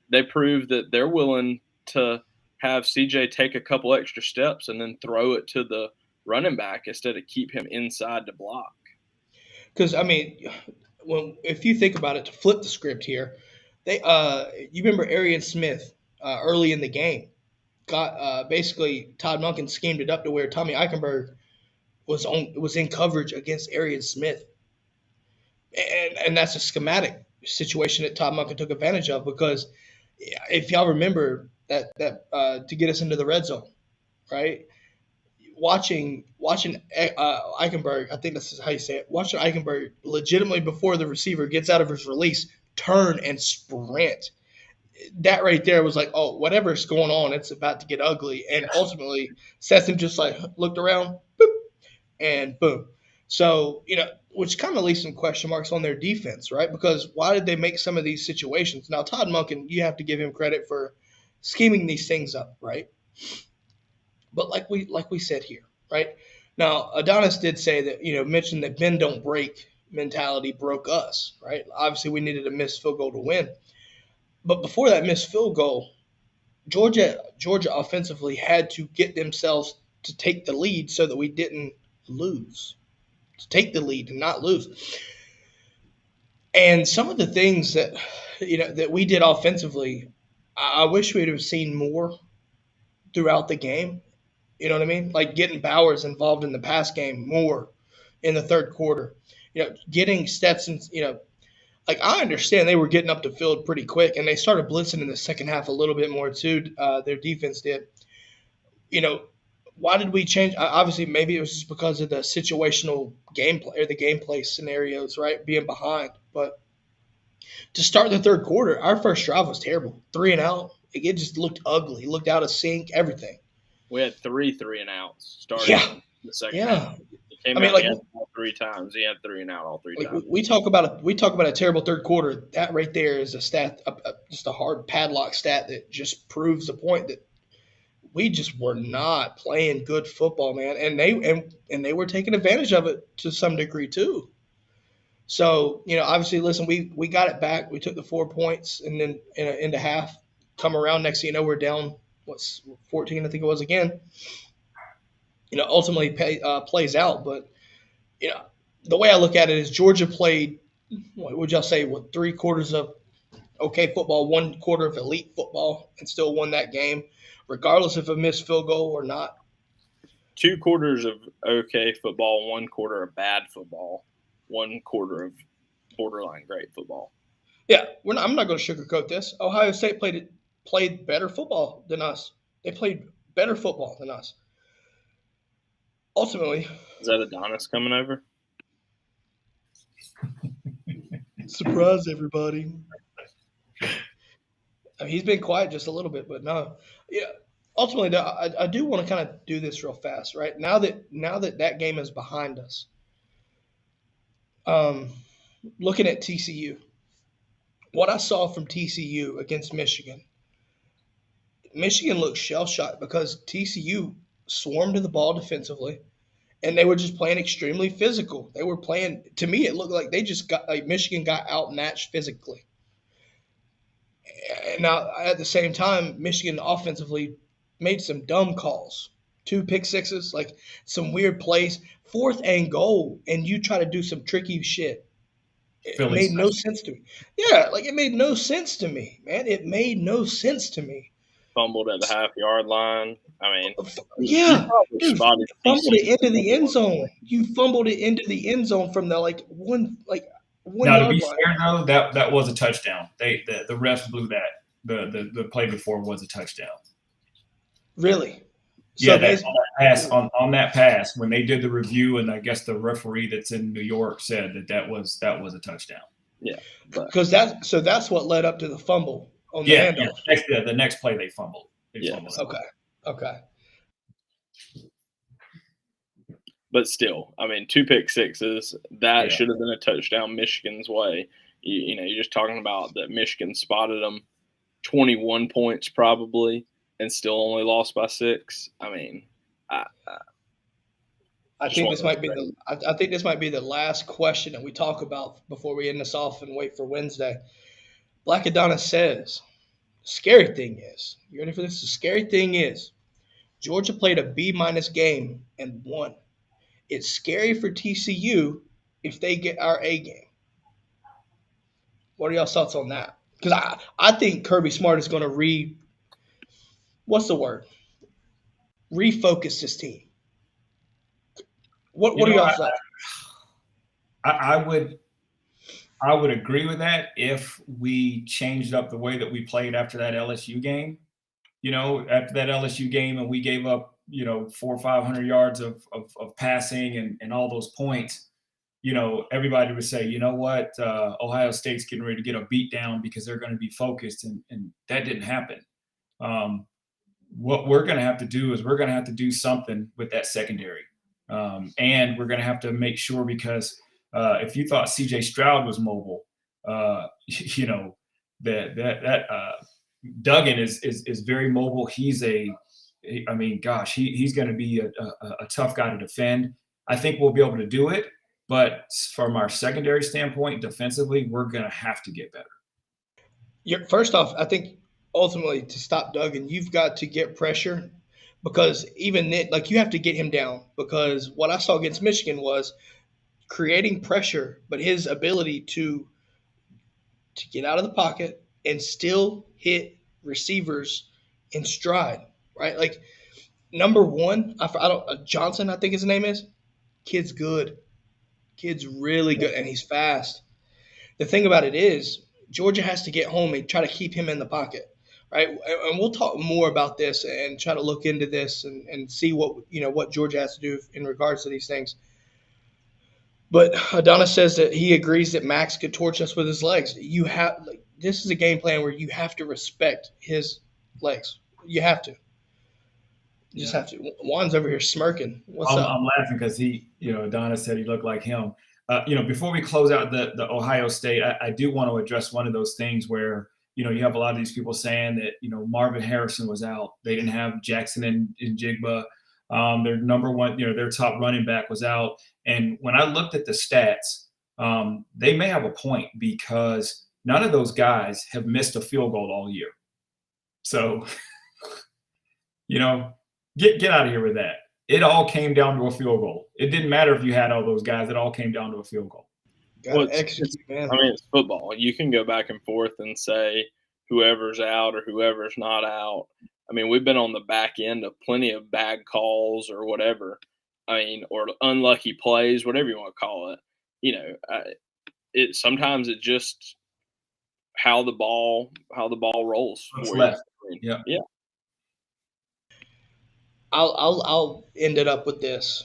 they proved that they're willing to have CJ take a couple extra steps and then throw it to the running back instead of keep him inside to block. Because, I mean, if you think about it, to flip the script here, you remember Arian Smith early in the game got basically Todd Monken schemed it up to where Tommy Eichenberg was in coverage against Arian Smith. And that's a schematic situation that Todd Monken took advantage of, because if y'all remember, to get us into the red zone, right? Watching Eichenberg, I think that's how you say it. Watching Eichenberg legitimately before the receiver gets out of his release, turn and sprint. That right there was like, oh, whatever's going on, it's about to get ugly. And ultimately, Stetson just like looked around, boop, and boom. So, which kind of leaves some question marks on their defense, right? Because why did they make some of these situations? Now, Todd Monken, you have to give him credit for scheming these things up, right? But like we said here, right? Now, Adonis did say that, mentioned that bend don't break mentality broke us, right? Obviously, we needed a missed field goal to win. But before that missed field goal, Georgia offensively had to get themselves to take the lead so that we didn't lose. To take the lead and not lose. And some of the things that that we did offensively, I wish we'd have seen more throughout the game. You know what I mean? Like getting Bowers involved in the pass game more in the third quarter. Getting Stetson, like I understand they were getting up the field pretty quick, and they started blitzing in the second half a little bit more too. Their defense did. Why did we change? Obviously, maybe it was just because of the situational gameplay or the gameplay scenarios, right? Being behind. But to start the third quarter, our first drive was terrible. 3 and out. It just looked ugly. It looked out of sync, everything. We had 3 and outs starting the second half. He came out, he had the ball 3 times. He had 3 and out all 3 times. We talk about a terrible third quarter. That right there is a stat, just a hard padlock stat that just proves the point that we just were not playing good football, man. And they were taking advantage of it to some degree too. So, obviously, listen, we got it back. We took the 4 points and then into half, come around. Next thing you know, we're down, 14, I think it was again. Ultimately plays out. But, the way I look at it is Georgia played, what would y'all say, 3 quarters of okay football, 1 quarter of elite football, and still won that game, regardless if a missed field goal or not. 2 quarters of okay football, 1 quarter of bad football, 1 quarter of borderline great football. Yeah, I'm not going to sugarcoat this. Ohio State played better football than us. They played better football than us. Ultimately. Is that Adonis coming over? Surprise, everybody. I mean, he's been quiet just a little bit, but no. Yeah. Ultimately, I do want to kind of do this real fast, right? Now that game is behind us, looking at TCU, what I saw from TCU against Michigan looked shell-shocked because TCU swarmed to the ball defensively, and they were just playing extremely physical. They were playing – to me, it looked like Michigan got outmatched physically. Now, at the same time, Michigan offensively made some dumb calls. 2 pick sixes, like some weird plays. 4th and goal, and you try to do some tricky shit. It made no sense to me. Yeah, like it made no sense to me, man. It made no sense to me. Fumbled at the half-yard line. I mean, yeah, dude, fumbled it into the end zone. You fumbled it into the end zone from the one now, yard to be line. fair, though, that was a touchdown. The refs blew that. The play before was a touchdown. Really? Yeah, on that pass, when they did the review, and I guess the referee that's in New York said that was a touchdown. Yeah, because that's what led up to the fumble on the handoff. Yeah, the next play they fumbled. Okay. But still, I mean, 2 pick sixes, that should have been a touchdown Michigan's way. You're just talking about that Michigan spotted them 21 points probably and still only lost by 6. I mean, I think this might be the last question that we talk about before we end this off and wait for Wednesday. Black Adonis says, scary thing is, you ready for this? The scary thing is, Georgia played a B- game and won. It's scary for TCU if they get our A game. What are y'all's thoughts on that? Because I think Kirby Smart is going to refocus this team. What are y'all's thoughts? I would agree with that if we changed up the way that we played after that LSU game. after that LSU game and we gave up, 400 or 500 yards of passing and all those points, everybody would say, you know what, Ohio State's getting ready to get a beat down because they're going to be focused. And that didn't happen. What we're going to have to do is we're going to have to do something with that secondary. And we're going to have to make sure, because if you thought CJ Stroud was mobile, that Duggan is very mobile. He's going to be a tough guy to defend. I think we'll be able to do it, but from our secondary standpoint, defensively, we're going to have to get better. First off, I think ultimately to stop Duggan, you've got to get pressure, because even then, you have to get him down, because what I saw against Michigan was creating pressure, but his ability to get out of the pocket and still hit receivers in stride, right? Number one, Johnson, I think his name is. Kid's good. Kid's really good, and he's fast. The thing about it is, Georgia has to get home and try to keep him in the pocket, right? And we'll talk more about this and try to look into this and see what Georgia has to do in regards to these things. But Adonis says that he agrees that Max could torch us with his legs. This is a game plan where you have to respect his legs. You have to. You just have to. Juan's over here smirking. What's up? I'm laughing because Adonis said he looked like him. Before we close out the Ohio State, I do want to address one of those things where, you have a lot of these people saying that, Marvin Harrison was out. They didn't have Jackson and Jigba. Their number one, their top running back was out. And when I looked at the stats, they may have a point, because none of those guys have missed a field goal all year. So, get out of here with that. It all came down to a field goal. It didn't matter if you had all those guys. It all came down to a field goal. It's football. You can go back and forth and say whoever's out or whoever's not out. We've been on the back end of plenty of bad calls or whatever. Or unlucky plays, whatever you want to call it. Sometimes it's just how the ball rolls. Yeah. I'll end it up with this.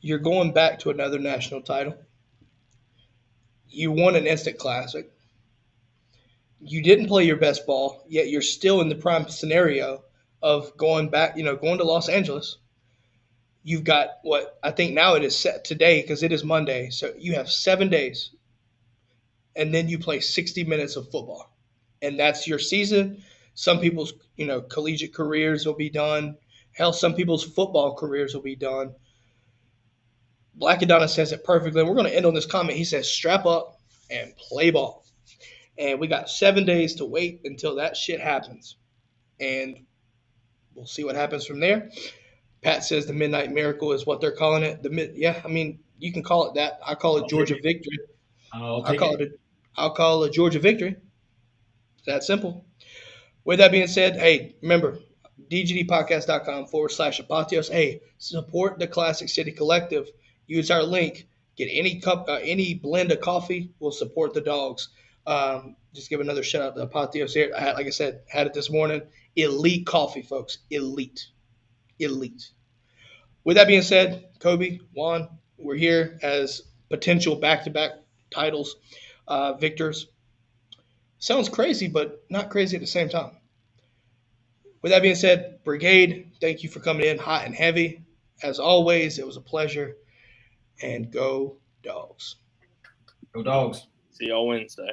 You're going back to another national title. You won an instant classic. You didn't play your best ball, yet you're still in the prime scenario of going back, going to Los Angeles. You've got what I think now it is set today, because it is Monday. So you have 7 days, and then you play 60 minutes of football, and that's your season. Some people's, collegiate careers will be done. Hell, some people's football careers will be done. Black Adonis says it perfectly. And we're going to end on this comment. He says, strap up and play ball. And we got 7 days to wait until that shit happens. And we'll see what happens from there. Pat says the Midnight Miracle is what they're calling it. You can call it that. I call it Georgia Victory. I'll call it Georgia Victory. It's that simple. With that being said, hey, remember, dgdpodcast.com/Apotheos. Hey, support the Classic City Collective. Use our link. Get any cup, any blend of coffee. We'll support the dogs. Just give another shout out to Apotheos here. Like I said, had it this morning. Elite coffee, folks. Elite. With that being said, Kobe, Juan, we're here as potential back-to-back titles, victors. Sounds crazy, but not crazy at the same time. With that being said, Brigade, thank you for coming in hot and heavy. As always, it was a pleasure. And go Dogs. Go Dogs. See y'all Wednesday.